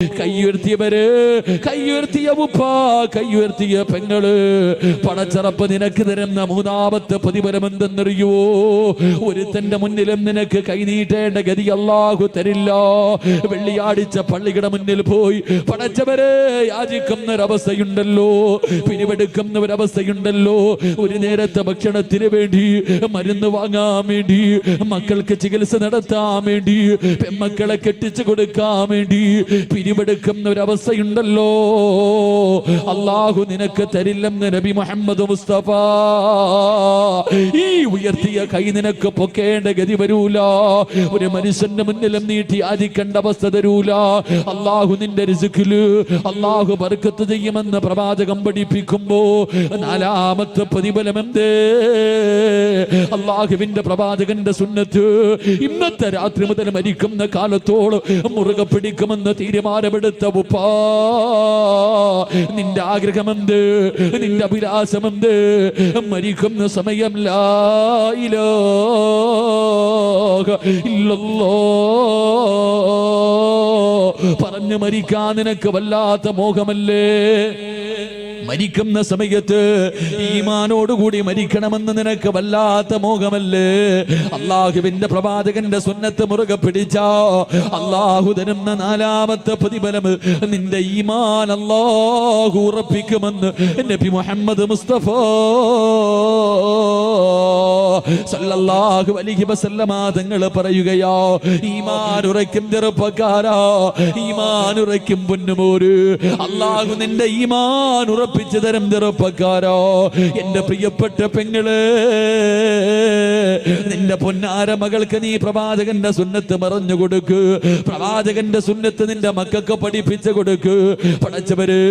കയ്യുയർത്തിയവര്, കയ്യുയർത്തിയ ഉപ്പ, കയ്യുയർത്തിയ പെങ്ങള്, പടച്ചറപ്പ് നിനക്ക് തരുന്ന മൂന്നാമത്തെ പ്രതിഫലം എന്തെന്നറിയോ? ഒരുത്തന്റെ മുന്നിലും നിനക്ക് കൈനീട്ടേണ്ട ഗതി അല്ലാഹു തരില്ല. വെള്ളിയാഴ്ച പള്ളിയുടെ മുന്നിൽ പോയി പടച്ചവരെ യാചിക്കുന്ന ഒരവസ്ഥയുണ്ടല്ലോ, പിരിവെടുക്കുന്ന ഒരവസ്ഥയുണ്ടല്ലോ. ഒരു നേരത്തെ ഭക്ഷണത്തിന് വേണ്ടി, മരുന്ന് വാങ്ങാൻ വേണ്ടി, മക്കൾക്ക് ചികിത്സ നടത്താൻ വേണ്ടി, പെമ്മക്കളെ കെട്ടിച്ചു കൊടുക്കാൻ വേണ്ടി പിരിവെടുക്കുന്ന ഒരവസ്ഥയുണ്ടല്ലോ. അല്ലാഹു നിനക്ക് തരില്ലെന്ന് നബി മുഹമ്മദ് മുസ്തഫ. ഈ ഉയർത്തിയ കൈ നിനക്ക് പൊക്കേണ്ട ഗതി വരൂല. ഒരു മനുഷ്യന്റെ മുന്നിലും നീട്ടി യാചിക്കേണ്ട അവസ്ഥ തരൂല. അല്ലാഹു നിന്റെ റിസ്കില് അല്ലാഹു ബർക്കത്ത് ചെയ്യുമെന്ന് പ്രവാചകം പഠിപ്പിക്കുമ്പോ നാലാമത്തെ പ്രതിഫലം എന്തേ? അല്ലാഹുവിന്റെ പ്രവാചകന്റെ സുന്നത്ത് ഇന്നത്തെ രാത്രി മുതൽ മരിക്കുന്ന കാലത്തോളം മുറുകെ പിടിക്കുമെന്ന് തീരുമാനമെടുത്ത ഉപ്പാ, നിന്റെ ആഗ്രഹമെന്ത്? നിന്റെ അഭിലാഷമെന്ത്? മരിക്കുന്ന സമയം ലാ ഇലാഹ ഇല്ലല്ലാഹ് പറഞ്ഞു മരിക്കാൻ നിനക്ക് വല്ലാത്ത മോഹമല്ലേ? മരിക്കുന്ന സമയത്ത് ഈമാനോടുകൂടി മരിക്കണമെന്ന് നിനക്ക് വല്ലാത്ത മോഹമല്ലേ? അള്ളാഹുവിന്റെ പ്രവാചകന്റെ സുന്നത്ത് മുറുകെ പിടിച്ചോ അള്ളാഹു തരുന്ന നാലാമത്തെ പ്രതിഫലം നിന്റെ ഈമാൻ അള്ളാഹു ഉറപ്പിക്കുമെന്ന് നബി മുഹമ്മദ് മുസ്തഫ സല്ലല്ലാഹു അലൈഹി വസല്ലമ തങ്ങൾ പറയുകയോ, ഈമാൻ ഉറയ്ക്കും ചെറുപ്പക്കാരാ, ഈമാൻ ഉറയ്ക്കും പൊന്നുമോര്, അള്ളാഹു നിന്റെ ഈമാൻ ഉറപ്പിച്ചു തരും ചെറുപ്പക്കാരോ. എന്റെ പ്രിയപ്പെട്ട പെങ്ങള്, നിന്റെ പൊന്നാര മകൾക്ക് നീ പ്രവാചകന്റെ സുന്നത്ത് മറഞ്ഞു കൊടുക്ക്. പ്രവാചകന്റെ സുന്നത്ത് നിന്റെ മക്കൾക്ക് പഠിപ്പിച്ചു കൊടുക്ക്. പടച്ചവര്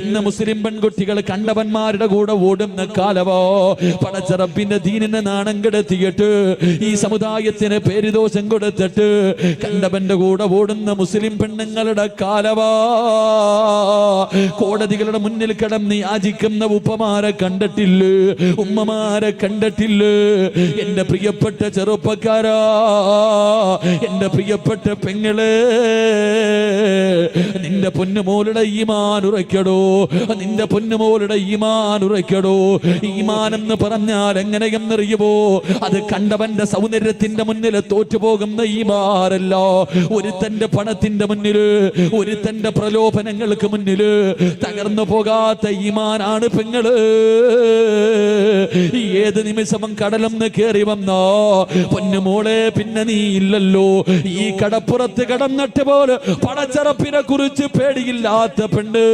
ഇന്ന് മുസ്ലിം പെൺകുട്ടികൾ കണ്ടവന്മാരുടെ കൂടെ ഓടുന്ന കാലവോ. പടച്ച റബ്ബിന്റെ ദീനിനെ നാണം കെടുത്തിയിട്ട് ഈ സമുദായത്തിന് പേരുദോഷം കൊടുത്തിട്ട് കണ്ടവന്റെ കൂടെ ഓടുന്ന മുസ്ലിം പെണ്ണുങ്ങളുടെ കാലവാ. കോടതികളുടെ മുന്നിൽ കിടന്ന് യാചിക്കുന്ന ഉപ്പമാരെ കണ്ടിട്ടില്ലേ? ഉമ്മമാരെ കണ്ടിട്ടില്ലേ? എന്റെ പ്രിയപ്പെട്ട ചെറുപ്പക്കാരാ, എന്റെ പ്രിയപ്പെട്ട പെങ്ങളെ, നിന്റെ പൊന്നുമോളുടെ ഈമാൻ ഉറയ്ക്കടോ, നിന്റെ പൊന്നുമോളുടെ ഈമാൻ ഉറയ്ക്കടോ. ഈമാൻ എന്ന് പറഞ്ഞാൽ എങ്ങനെയെന്നറിയുമോ? അത് കണ്ടവന്റെ സൗന്ദര്യത്തിന്റെ മുന്നിൽ തോറ്റുപോകുന്ന ഈമാനല്ല. ഒരുത്തന്റെ പണത്തിന്റെ മുന്നില്, ഒരുത്തന്റെ പ്രലോഭനങ്ങൾക്ക് മുന്നില് തകർന്നു പോകാത്ത ഈമാനാണ് പെങ്ങള്. ഏത് നിമിഷവും കടലൊന്ന് കേറി വന്നോ പൊന്നുമോളെ, പിന്നെ നീ ഇല്ലല്ലോ. ഈ കടപ്പുറത്ത് കടന്നിട്ട് പോലെ പടച്ചറപ്പിനെ കുറിച്ച് പേടിയില്ലാത്ത പെണ്ണ്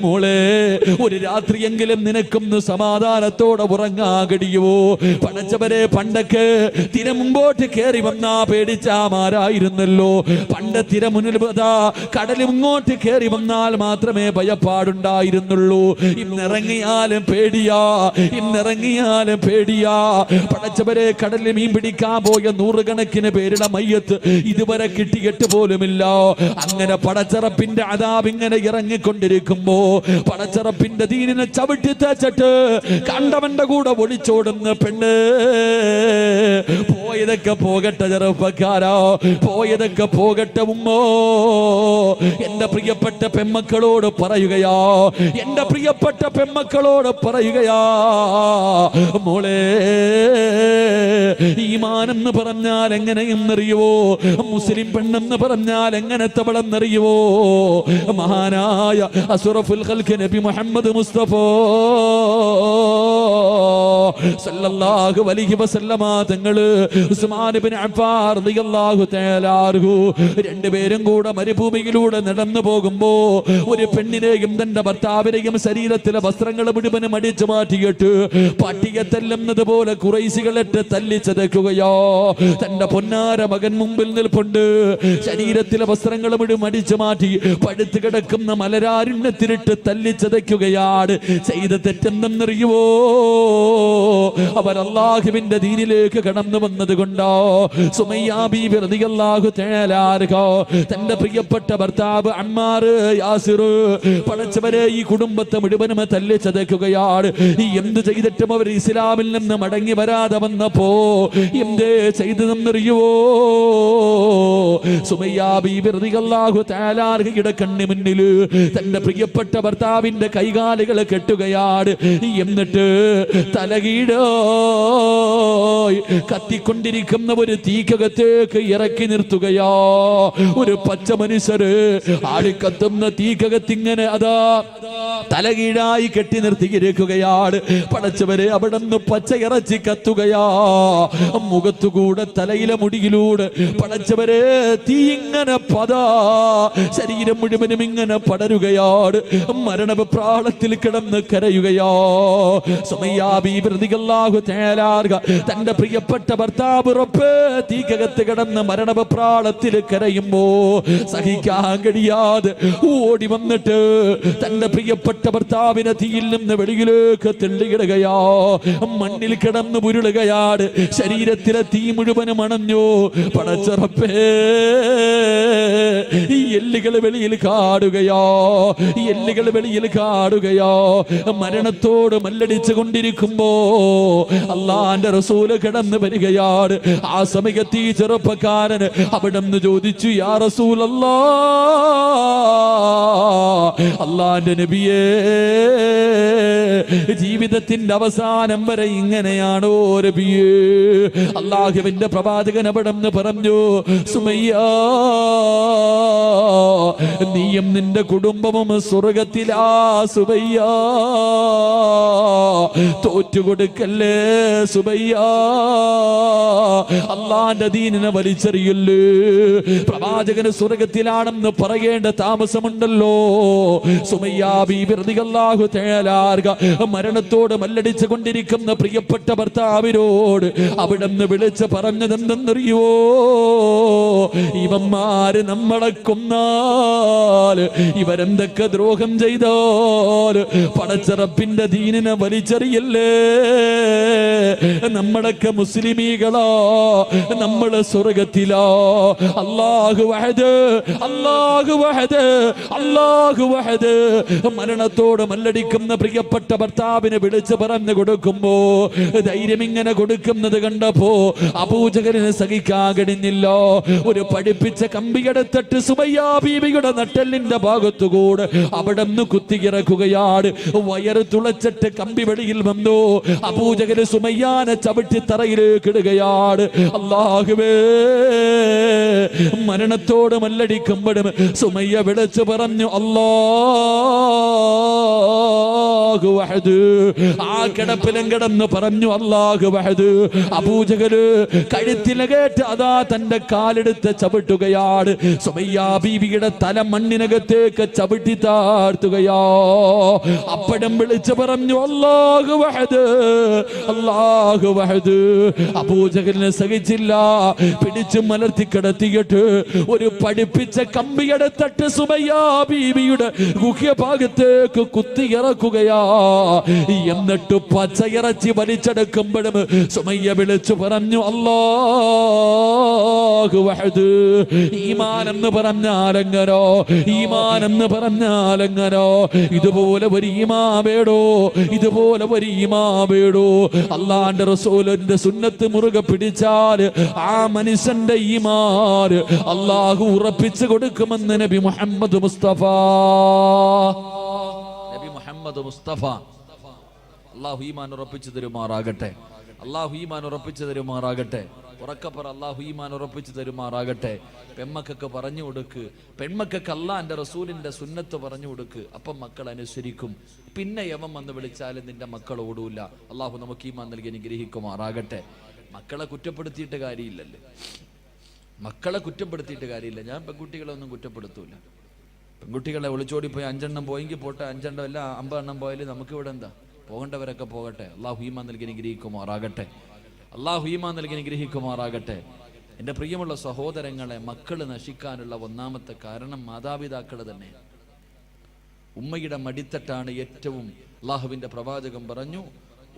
മോളെ, ഒരു രാത്രിയെങ്കിലും നിനക്കൊന്ന് സമാധാനത്തോടെ ഉറങ്ങാൻ കഴിയുമോ? പടച്ചവരെ, പണ്ടൊക്കെ തിര മുമ്പോട്ട് കയറി വന്നാ പേടിച്ചാമാരായിരുന്നല്ലോ. പണ്ട് തിര മുന്നിൽ കടൽ ഇങ്ങോട്ട് കയറി വന്നാൽ മാത്രമേ ഭയപ്പാടുണ്ടായിരുന്നുള്ളൂ. ഇന്നിറങ്ങിയാലും പേടിയാ, ഇന്നിറങ്ങിയാലും പേടിയാ. പടച്ചവരെ, കടലിൽ മീൻ പിടിക്കാൻ പോയ നൂറുകണക്കിന് പേരുടെ മയ്യത്ത് ഇതുവരെ കിട്ടിയിട്ട് പോലുമില്ല. അങ്ങനെ പടച്ചറപ്പിന്റെ അദാബ് ഇങ്ങനെ ഇറങ്ങിക്കൊണ്ടിരിക്കുമ്പോ പടച്ചറപ്പിന്റെ ദീനിനെ ചവിട്ടി തേച്ചിട്ട് കണ്ടവന്റെ കൂടെ ഒളിച്ചോടുന്ന പെണ്ണ്. പോയതൊക്കെ പോകട്ടെ ചെറുപ്പക്കാരോ, പോയതൊക്കെ പോകട്ടെ ഉമ്മോ. എന്റെ പ്രിയപ്പെട്ട പെമ്മക്കളോട് പറയുകയാ, എന്റെ പ്രിയപ്പെട്ട പെമ്മക്കളോട് പറയുകയാ, മോളെ, ഈമാനെന്ന് പറഞ്ഞാൽ എങ്ങനെയെന്നറിയുവോ? മുസ്ലിം പെണ്ണെന്ന് പറഞ്ഞാൽ എങ്ങനത്തെവളെന്നറിയുവോ? മഹാനായ അസ്റഫുൽ ഖൽഖ് നബി മുഹമ്മദ് മുസ്തഫ സല്ലല്ലാഹു അലൈഹി വസല്ലമ തങ്ങള് ഉസ്മാൻ ഇബ്നു അഫ്ഫാൻ റളിയല്ലാഹു തആല അൻഹു രണ്ടുപേരും കൂടെ മരുഭൂമിയിലൂടെ നടന്നു പോകുമ്പോ ഒരു പെണ്ണിനെയും തന്റെ ഭർത്താവിനെയും ശരീരത്തിലെ വസ്ത്രങ്ങൾ മുഴുവനും അടിച്ചു മാറ്റിയിട്ട് പട്ടിയെ തല്ലുന്നത് പോലെ ഖുറൈശികളിട്ട് തല്ലിച്ചതയ്ക്കുകയോ. തന്റെ പൊന്നാര മകൻ മുമ്പിൽ നിൽപ്പുണ്ട്. ശരീരത്തിലെ വസ്ത്രങ്ങൾ മുഴുവൻ അടിച്ചു മാറ്റി പടുത്തു കിടക്കുന്ന മലരാരുണ്യത്തിലിട്ട് തല്ലിച്ചതയ്ക്കുകയാണ്. ചെയ്ത തെറ്റെന്തെന്നറിയുവോ? അവർ അല്ലാഹുവിന്റെ ദീനിലേക്ക് കടന്നു വന്നത് കൊണ്ടോ സുമയ്യ ബീബി റളിയല്ലാഹു തആല അൻഹ തന്റെ പ്രിയപ്പെട്ട ഭർത്താവ് അമ്മാർ യാസിർ പടച്ചവരെ ഈ കുടുംബത്തെ മുഴുവനും തല്ലി ചതക്കുകയാണ്. എന്ത് ചെയ്തിട്ടും അവർ ഇസ്ലാമിൽ നിന്ന് മടങ്ങി വരാതെ വന്നപ്പോ എന്തേ ചെയ്തതെന്നറിയോ? സുമയ്യ ബീബി റളിയല്ലാഹു തആല അൻഹയുടെ കണ്ണിന് മുന്നിൽ തന്റെ പ്രിയപ്പെട്ട ഭർത്താവിന്റെ കൈകാലുകൾ കെട്ടുകയാണ്. എന്നിട്ട് തലകീഴോ കത്തിക്കൊണ്ടിരിക്കുന്ന ഒരു തീക്കകത്തേക്ക് ഇറക്കി നിർത്തുകയോ. ഒരു പച്ച മനുഷ്യര് ആളിക്കത്തുന്ന തീക്കകത്തിങ്ങനെ അതാ തലകീഴായി കെട്ടി നിർത്തിയിരിക്കുകയാണ്. പടച്ചവരെ അവിടെ നിന്ന് പച്ച ഇറച്ചി കത്തുകയാ. മുഖത്തുകൂടെ തലയിലെ മുടിയിലൂടെ പടച്ചവരെ തീ ഇങ്ങനെ പതാ ശരീരം മുഴുവനും ഇങ്ങനെ പടരുകയാണ്. മരണപ്രാളത്തിൽ കിടന്ന് കരയുകയോ. സുമയ്യ ബീബി റളിയല്ലാഹു തആല അൻഹ തന്റെ പ്രിയപ്പെട്ട ഭർത്താവ് റബ്ബേ തീക്കകത്ത് കിടന്ന് മരണപ്രാളത്തിൽ കരയുമ്പോ സഹിക്കാൻ കഴിയാതെ ഓടി വന്നിട്ട് തന്റെ പ്രിയപ്പെട്ട ഭർത്താവിനെ തീയിൽ നിന്ന് വെളിയിലേക്ക് തെള്ളിയിടുകയോ. മണ്ണിൽ കിടന്ന് ഉരുളുകയാണ്. ശരീരത്തിലെ തീ മുഴുവനും അണഞ്ഞു. പടച്ച റബ്ബേ ഈ എല്ലുകൾ വെളിയിൽ കാടുകയോ. എല്ലുകൾ വെളിയിൽ കാടുകയോ. മരണത്തോട് മല്ലടിച്ചു കൊണ്ടിരിക്കുമ്പോ അള്ളാന്റെ റസൂല് കിടന്ന് വരികയാണ്. ആ സമയത്ത് ഈ ചെറുപ്പക്കാരൻ അവിടെ നിന്ന് ചോദിച്ചു, യാ റസൂലല്ലാ, അള്ളാന്റെ നബിയേ, ജീവിതത്തിന്റെ അവസാനം വരെ ഇങ്ങനെയാണോ നബിയേ? അള്ളാഹുവിന്റെ പ്രവാചകൻ അവിടെ നിന്ന് പറഞ്ഞു, സുമയ്യ, നീയും നിന്റെ കുടുംബവും സ്വർഗത്തിലാ സുബയ്യ. തോറ്റുകൊടുക്കല്ലേ സുബയ്യ. അള്ളാന്റെ ദീനിനെ വലിച്ചെറിയല്ലേ. പ്രവാചകന് സ്വർഗത്തിലാണെന്ന് പറയേണ്ട താമസമുണ്ടല്ലോ. സുമയ്യ ബീബി റളിയല്ലാഹു തആല അൻഹ മരണത്തോട് മല്ലടിച്ചു കൊണ്ടിരിക്കുന്ന പ്രിയപ്പെട്ട ഭർത്താവിനോട് അവിടെ നിന്ന് വിളിച്ച് പറഞ്ഞതെന്തെന്നറിയോ? ഇവന്മാര് നമ്മളെ കൊന്നാൽ, ഇവരെന്തൊക്കെ ദ്രോഹം ചെയ്താൽ പടച്ചറപ്പിന്റെ ദീനിനെ വലിച്ചെറിയല്ലേ. നമ്മളൊക്കെ മുസ്ലിമീകളോ, നമ്മള് സ്വർഗത്തിലോ. അല്ലാഹു വഹദ്, അല്ലാഹു വഹദ്, അല്ലാഹു വഹദ്. മരണത്തോട് മല്ലടിക്കുന്ന പ്രിയപ്പെട്ട ഭർത്താവിനെ വിളിച്ച് പറഞ്ഞു കൊടുക്കുമ്പോ ധൈര്യം ഇങ്ങനെ കൊടുക്കുന്നത് കണ്ടപ്പോ അബൂജഹലിന് സഹിക്കാൻ കഴിഞ്ഞില്ല. ഒരു പഠിപ്പിച്ച കമ്പിയെടുത്തിട്ട് സുമയ്യ ബീവിയുടെ നട്ടെല്ലിന്റെ ഭാഗത്തുകൂടെ അവിടെ നിന്ന് കുത്തിയിറക്കുകയാണ്. വയറ് തുളച്ചിട്ട് കമ്പി വെളിയിൽ വന്നു. അബൂജഹല് സുമയ്യാനെ ചവിട്ടി തറയിലേക്ക് ഇടുകയാണ്. അല്ലാഹുവേ, മരണത്തോട് മല്ലടിക്കുമ്പോഴും സുമയ്യ വിളിച്ചു പറഞ്ഞു, അല്ലാഹു വഹദ്. ആ കിടപ്പിലും കിടന്ന് പറഞ്ഞു, അല്ലാഹു വഹദ്. അബൂജഹല് കഴുത്തിലെ കേട്ട് അതാ തന്റെ കാലെടുത്ത് ചവിട്ടുകയാണ്. സുമയ്യ ബീവിയുടെ തല മണ്ണിനകത്തേക്ക് ചവിട്ടി താഴ്ത്തുകയോ. അപ്പഴും വിളിച്ചു പറഞ്ഞു, അല്ലാഹു വഹദ്, അല്ലാഹു വഹദ്. അബൂജഹലിനെ സഹിച്ചില്ല. പിടിച്ചു മലർത്തി കിടത്തിയിട്ട് ഒരു പഠിപ്പിച്ച കമ്പിയെടുത്തിട്ട് സുമയ്യ ബീവിയുടെ ഗുഹ്യഭാഗത്തേക്ക് കുത്തിയിറക്കുകയാ. എന്നിട്ട് പച്ചയിറച്ചി വലിച്ചെടുക്കുമ്പോഴും സുമയ്യ വിളിച്ചു പറഞ്ഞു, അല്ലാഹു വഹദ്. ഈമാൻ എന്ന് പറഞ്ഞാലെങ്ങനോ, ഈമാൻ എന്ന് പറഞ്ഞാലെങ്ങനോ. ഇതുപോലെ ഒരു ഈമാവേടോ, ഇതുപോലെ ഒരു ഈമാവേടോ. അള്ളാന്റെ റസൂലിന്റെ സുന്നത്ത് മുറുകെ പിടിച്ചാൽ ആ മനുഷ്യന്റെ ഈമാൻ അള്ളാഹു ഉറപ്പിച്ചു കൊടുക്കുമെന്ന് നബി മുഹമ്മദ് മുസ്തഫ. നബി മുഹമ്മദ് മുസ്തഫ. അള്ളാഹു ഈമാൻ ഉറപ്പിച്ചു തരുമാറാകട്ടെ. അള്ളാഹു ഈമാൻ ഉറപ്പിച്ചു തരുമാറാകട്ടെ. ഉറക്കപ്പറ, അള്ളാഹു ഈമാൻ ഉറപ്പിച്ചു തരുമാറാകട്ടെ. പെൺമക്കൾക്ക് പറഞ്ഞു കൊടുക്ക്, പെൺമക്കൾക്ക് അള്ളാന്റെ റസൂലിന്റെ സുന്നത്ത് പറഞ്ഞു കൊടുക്ക്. അപ്പം മക്കൾ അനുസരിക്കും. പിന്നെ യവൻ വന്ന് വിളിച്ചാലും നിന്റെ മക്കൾ ഓടൂല. അള്ളാഹു നമുക്ക് ഈമാൻ നൽകി അനുഗ്രഹിക്കുമാറാകട്ടെ. മക്കളെ കുറ്റപ്പെടുത്തിയിട്ട് കാര്യമില്ലല്ലേ, മക്കളെ കുറ്റപ്പെടുത്തിയിട്ട് കാര്യമില്ല. ഞാൻ പെൺകുട്ടികളെ ഒന്നും കുറ്റപ്പെടുത്തൂല. പെൺകുട്ടികളെ ഒളിച്ചോടിപ്പോയി 5 എണ്ണം പോയെങ്കിൽ പോട്ടെ, 5 എണ്ണം അല്ല 50 എണ്ണം പോയാലും നമുക്ക് ഇവിടെ എന്താ, പോകേണ്ടവരൊക്കെ പോകട്ടെ. അള്ളാഹു ഈമാൻ നൽകി അനുഗ്രഹിക്കുമാറാകട്ടെ. അള്ളാഹു ഈമാൻ നൽകി അനുഗ്രഹിക്കുമാറാകട്ടെ. എൻ്റെ പ്രിയമുള്ള സഹോദരങ്ങളെ, മക്കൾ നശിക്കാനുള്ള ഒന്നാമത്തെ കാരണം മാതാപിതാക്കൾ തന്നെ. ഉമ്മയുടെ മടിത്തട്ടാണ് ഏറ്റവും. അള്ളാഹുവിൻ്റെ പ്രവാചകൻ പറഞ്ഞു,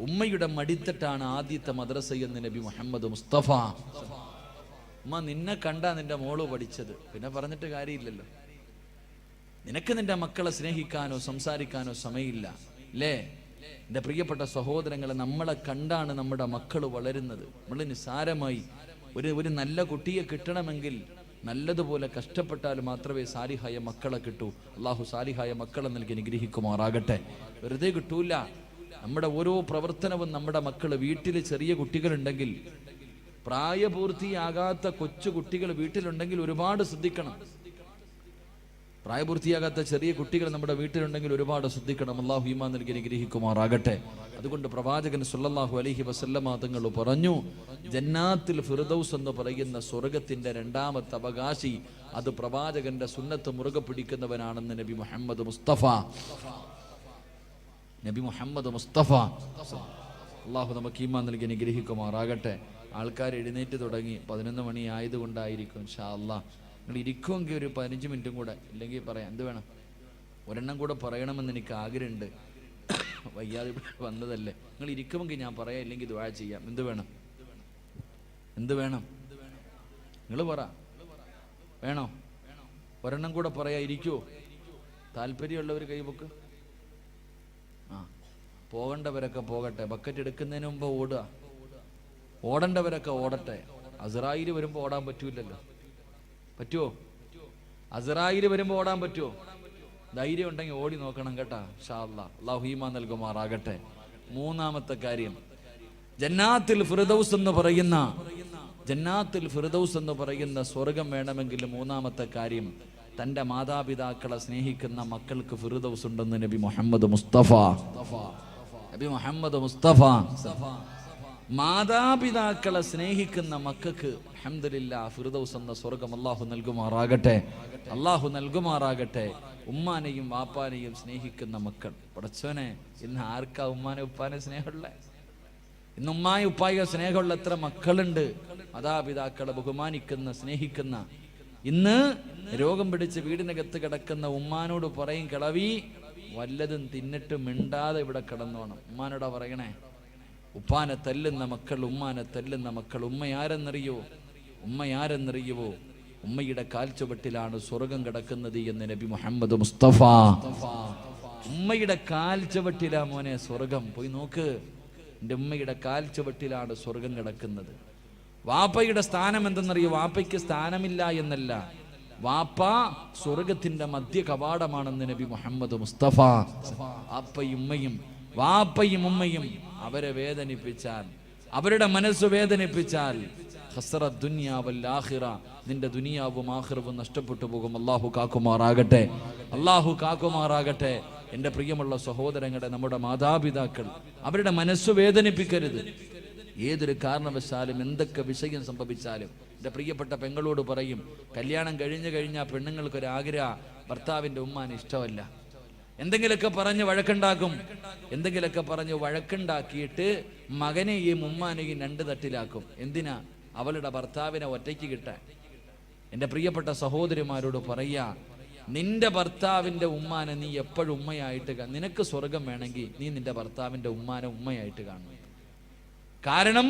ഉമ്മയുടെ മടിത്തട്ടാണ് ആദ്യത്തെ മദ്രസ എന്ന് നബി മുഹമ്മദ് മുസ്തഫ. ഉമ്മ നിന്നെ കണ്ടാ നിന്റെ മോള് പഠിച്ചത്, പിന്നെ പറഞ്ഞിട്ട് കാര്യമില്ലല്ലോ. നിനക്ക് നിന്റെ മക്കളെ സ്നേഹിക്കാനോ സംസാരിക്കാനോ സമയമില്ല അല്ലേ? എൻ്റെ പ്രിയപ്പെട്ട സഹോദരങ്ങളെ, നമ്മളെ കണ്ടാണ് നമ്മുടെ മക്കൾ വളരുന്നത്. നമ്മൾ നിസ്സാരമായി ഒരു നല്ല കുട്ടിയെ കിട്ടണമെങ്കിൽ നല്ലതുപോലെ കഷ്ടപ്പെട്ടാൽ മാത്രമേ സാലിഹായ മക്കളെ കിട്ടൂ. അള്ളാഹു സാലിഹായ മക്കളെ നൽകി അനുഗ്രഹിക്കുമാറാകട്ടെ. വെറുതെ കിട്ടൂല. നമ്മുടെ ഓരോ പ്രവർത്തനവും നമ്മുടെ മക്കൾ, വീട്ടിൽ ചെറിയ കുട്ടികളുണ്ടെങ്കിൽ, പ്രായപൂർത്തിയാകാത്ത കൊച്ചു കുട്ടികൾ വീട്ടിലുണ്ടെങ്കിൽ ഒരുപാട് ശ്രദ്ധിക്കണം. പ്രായപൂർത്തിയാകാത്ത ചെറിയ കുട്ടികൾ നമ്മുടെ വീട്ടിലുണ്ടെങ്കിൽ ഒരുപാട് ശ്രദ്ധിക്കണം. അള്ളാഹു ഈമാൻ നൽകി അനുഗ്രഹിക്കുമാറാകട്ടെ. അതുകൊണ്ട് പ്രവാചകൻ സല്ലല്ലാഹു അലൈഹി വസല്ലമ തങ്ങൾ പറഞ്ഞു, ജന്നാത്തുൽ ഫിർദൗസ് എന്ന് പറയുന്ന സ്വർഗത്തിന്റെ രണ്ടാമത്തെ അവകാശി അത് പ്രവാചകന്റെ സുന്നത്ത് മുറുകെ പിടിക്കുന്നവനാണെന്ന് നബി മുഹമ്മദ് മുസ്തഫ. നബി മുഹമ്മദ് മുസ്തഫ. അള്ളാഹു നമുക്ക് ഈമാൻ നൽകി അനുഗ്രഹിക്കുമാറാകട്ടെ. ആൾക്കാർ എഴുന്നേറ്റ് തുടങ്ങി. 11 മണി ആയതുകൊണ്ടായിരിക്കും. ഇൻഷാ അല്ലാഹ് നിങ്ങൾ ഇരിക്കുമെങ്കിൽ ഒരു 15 മിനിറ്റും കൂടെ, ഇല്ലെങ്കിൽ പറയാം. എന്ത് വേണം? ഒരെണ്ണം കൂടെ പറയണമെന്ന് എനിക്ക് ആഗ്രഹമുണ്ട്. വയ്യാതെ വന്നതല്ലേ. നിങ്ങൾ ഇരിക്കുമെങ്കിൽ ഞാൻ പറയാം, ഇല്ലെങ്കിൽ ദുആ ചെയ്യാം. എന്ത് വേണം? എന്ത് വേണം? നിങ്ങൾ പറ. വേണോ? ഒരെണ്ണം കൂടെ പറയാ. ഇരിക്കുവോ? താല്പര്യമുള്ളവർ കൈപൊക്ക്. പോകേണ്ടവരൊക്കെ പോകട്ടെ. ബക്കറ്റ് എടുക്കുന്നതിന് മുമ്പ് ഓടുക. ഓടേണ്ടവരൊക്കെ ഓടട്ടെ. അസ്രായിൽ വരുമ്പോൾ ഓടാൻ പറ്റൂലല്ലോ. പറ്റുമോ? അസ്രായിൽ വരുമ്പോൾ ഓടാൻ പറ്റുമോ? ധൈര്യം ഉണ്ടെങ്കിൽ ഓടി നോക്കണം കേട്ടാ. ഇൻഷാ അല്ലാഹ്. അല്ലാഹു ഈമാൻ നൽകുമാറാകട്ടെ. മൂന്നാമത്തെ കാര്യം, ജന്നാത്തുൽ ഫിർദൗസ് എന്ന് പറയുന്ന സ്വർഗം വേണമെങ്കിൽ മൂന്നാമത്തെ കാര്യം, തൻ്റെ മാതാപിതാക്കളെ സ്നേഹിക്കുന്ന മക്കൾക്ക് ഫിർദൗസ് ഉണ്ടെന്ന് നബി മുഹമ്മദ് മുസ്തഫ. നബി മുഹമ്മദ് മുസ്തഫ. മാതാപിതാക്കളെ സ്നേഹിക്കുന്ന മക്കൾക്ക് അൽഹംദുലില്ലാഹ് ഫിർദൗസ് എന്ന സ്വർഗം അല്ലാഹു നൽകുമാറാകട്ടെ. അല്ലാഹു നൽകുമാറാകട്ടെ. ഉമ്മാനെയും വാപ്പാനെയും സ്നേഹിക്കുന്ന മക്കൾ. പടച്ചോനെ, ഇന്ന് ആർക്കാ ഉമ്മാനെ ഉപ്പാനെ സ്നേഹമുള്ള? ഇന്ന് ഉമ്മായും ഉപ്പായും സ്നേഹമുള്ള എത്ര മക്കളുണ്ട്? മാതാപിതാക്കളെ ബഹുമാനിക്കുന്ന സ്നേഹിക്കുന്ന. ഇന്ന് രോഗം പിടിച്ച് വീടിനകത്ത് കിടക്കുന്ന ഉമ്മാനോട് പറയും, കിളവി വല്ലതും തിന്നിട്ട് മിണ്ടാതെ ഇവിടെ കിടന്നോണം. ഉമ്മാനോടാ പറയണേ. ഉപ്പാനെ തല്ലുന്ന മക്കൾ, ഉമ്മാനെ തല്ലുന്ന മക്കൾ. ഉമ്മയാരെന്നറിയോ? ഉമ്മയുടെ കാൽച്ചുവട്ടിലാണ് സ്വർഗം കിടക്കുന്നത് എന്ന് നബി മുഹമ്മദ് മുസ്തഫ. ഉമ്മയുടെ കാൽച്ചുവട്ടിലാ മോനെ സ്വർഗം. പോയി നോക്ക്. എൻ്റെ ഉമ്മയുടെ കാൽച്ചുവട്ടിലാണ് സ്വർഗം കിടക്കുന്നത്. വാപ്പയുടെ സ്ഥാനം എന്തെന്നറിയോ? വാപ്പയ്ക്ക് സ്ഥാനമില്ല എന്നല്ല, വാപ്പ സ്വർഗത്തിന്റെ മധ്യ കവാടമാണെന്ന് നബി മുഹമ്മദ് മുസ്തഫ. വാപ്പയും ഉമ്മയും അവരെ വേദനിപ്പിച്ചാൽ, അവരുടെ മനസ്സ് വേദനിപ്പിച്ചാൽ, ഖസറത് ദുനിയ വൽ ആഖിറ, നിന്റെ ദുനിയാവും ആഖിറവും നഷ്ടപ്പെട്ടു പോകും. അല്ലാഹു കാക്കുമാറാകട്ടെ. അല്ലാഹു കാക്കുമാറാകട്ടെ. എൻ്റെ പ്രിയമുള്ള സഹോദരങ്ങളെ, നമ്മുടെ മാതാപിതാക്കൾ, അവരുടെ മനസ്സ് വേദനിപ്പിക്കരുത്. ഏതൊരു കാരണവശാലും എന്തൊക്കെ വിഷയം സംഭവിച്ചാലും എൻ്റെ പ്രിയപ്പെട്ട പെങ്ങളോട് പറയും, കല്യാണം കഴിഞ്ഞാൽ പെണ്ണുങ്ങൾക്കൊരാഗ്രഹം, ഭർത്താവിൻ്റെ ഉമ്മാന് ഇഷ്ടമല്ല. എന്തെങ്കിലുമൊക്കെ പറഞ്ഞ് വഴക്കുണ്ടാക്കും. എന്തെങ്കിലുമൊക്കെ പറഞ്ഞ് വഴക്കുണ്ടാക്കിയിട്ട് മകനെയും ഉമ്മാനെയും 2 തട്ടിലാക്കും. എന്തിനാ? അവളുടെ ഭർത്താവിനെ ഒറ്റയ്ക്ക് കിട്ടാൻ. എൻ്റെ പ്രിയപ്പെട്ട സഹോദരിമാരോട് പറയാ, നിന്റെ ഭർത്താവിൻ്റെ ഉമ്മാനെ നീ എപ്പോഴും ഉമ്മയായിട്ട് നിനക്ക് സ്വർഗം വേണമെങ്കിൽ നീ നിന്റെ ഭർത്താവിൻ്റെ ഉമ്മാനെ ഉമ്മയായിട്ട് കാണും. കാരണം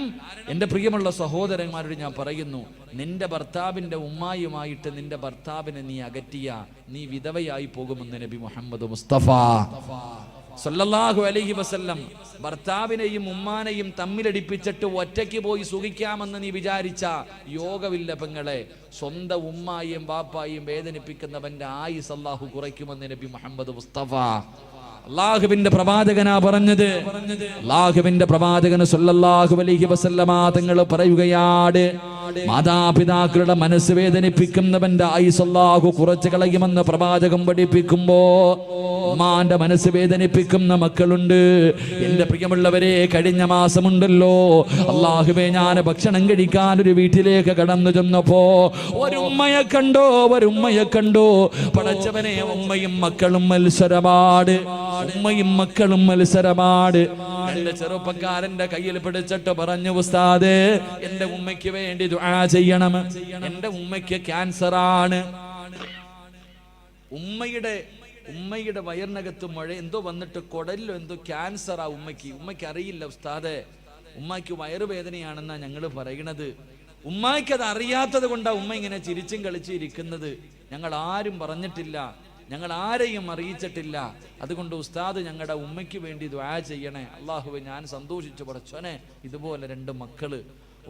എൻ്റെ പ്രിയമുള്ള സഹോദരന്മാരോട് ഞാൻ പറയുന്നു, നിന്റെ ഭർത്താവിൻ്റെ ഉമ്മായുമായിട്ട് നിന്റെ ഭർത്താവിനെ നീ അകറ്റിയ നീ വിധവയായി പോകുമെന്ന് നബി മുഹമ്മദ് മുസ്തഫ സല്ലല്ലാഹു അലൈഹി വസല്ലം. ഭർത്താവിനെയും ഉമ്മാനെയും തമ്മിലടിപ്പിച്ചിട്ട് ഒറ്റയ്ക്ക് പോയി സുഖിക്കാമെന്ന് നീ വിചാരിച്ച യോഗമില്ല പെങ്ങളെ. സ്വന്തം ഉമ്മായും ബാപ്പായും വേദനിപ്പിക്കുന്നവന്റെ ആയുസ് അല്ലാഹു കുറയ്ക്കുമെന്ന് നബി മുഹമ്മദ് മുസ്തഫ. അല്ലാഹുവിന്റെ പ്രവാചകനാ പറഞ്ഞത്. അല്ലാഹുവിന്റെ പ്രവാചകന് സല്ലല്ലാഹു അലൈഹി വസല്ലമ തങ്ങൾ പറയുകയാണ്, മാതാപിതാക്കളുടെ മനസ്സ് വേദനിപ്പിക്കുന്നവന്റെ ആയുസ് അല്ലാഹു കുറച്ച് കളയുമെന്ന് പ്രവാചകൻ പഠിപ്പിക്കുമ്പോ, ഉമ്മാന്റെ മനസ്സ് വേദനിപ്പിക്കുന്ന മക്കളുണ്ട്. എന്റെ പ്രിയമുള്ളവരെ, കഴിഞ്ഞ മാസമുണ്ടല്ലോ, അല്ലാഹുവേ, ഞാൻ ഭക്ഷണം കഴിക്കാൻ ഒരു വീട്ടിലേക്ക് കടന്നു ചെന്നപ്പോ ഒരു ഉമ്മയെ കണ്ടോ. പടച്ചവനെ, ഉമ്മയും മക്കളും മത്സരമാണ്. എന്റെ ചെറുപ്പക്കാരന്റെ കയ്യിൽ പിടിച്ചിട്ട് പറഞ്ഞു, ഉസ്താദേ, എന്റെ ഉമ്മയ്ക്ക് വേണ്ടി ദുആ ചെയ്യണം. എന്റെ ഉമ്മയ്ക്ക് ക്യാൻസർ ആണ്. ഉമ്മയുടെ ഉമ്മയുടെ വയറിനകത്ത് മുഴ എന്തോ വന്നിട്ട് കുടലിലോ എന്തോ ക്യാൻസറാ ഉമ്മയ്ക്ക് അറിയില്ല ഉസ്താദെ, ഉമ്മയ്ക്ക് വയറുവേദനയാണെന്നാ ഞങ്ങൾ പറയണത്. ഉമ്മയ്ക്ക് അത് അറിയാത്തത് കൊണ്ടാ ഉമ്മ ഇങ്ങനെ ചിരിച്ചും കളിച്ചും ഇരിക്കുന്നത്. ഞങ്ങൾ ആരും പറഞ്ഞിട്ടില്ല, ഞങ്ങൾ ആരെയും അറിയിച്ചിട്ടില്ല. അതുകൊണ്ട് ഉസ്താദ് ഞങ്ങളുടെ ഉമ്മയ്ക്ക് വേണ്ടി ദുആ ചെയ്യണേ. അള്ളാഹുവേ, ഞാൻ സന്തോഷിച്ചു പടച്ചോനെ, ഇതുപോലെ 2 മക്കള്,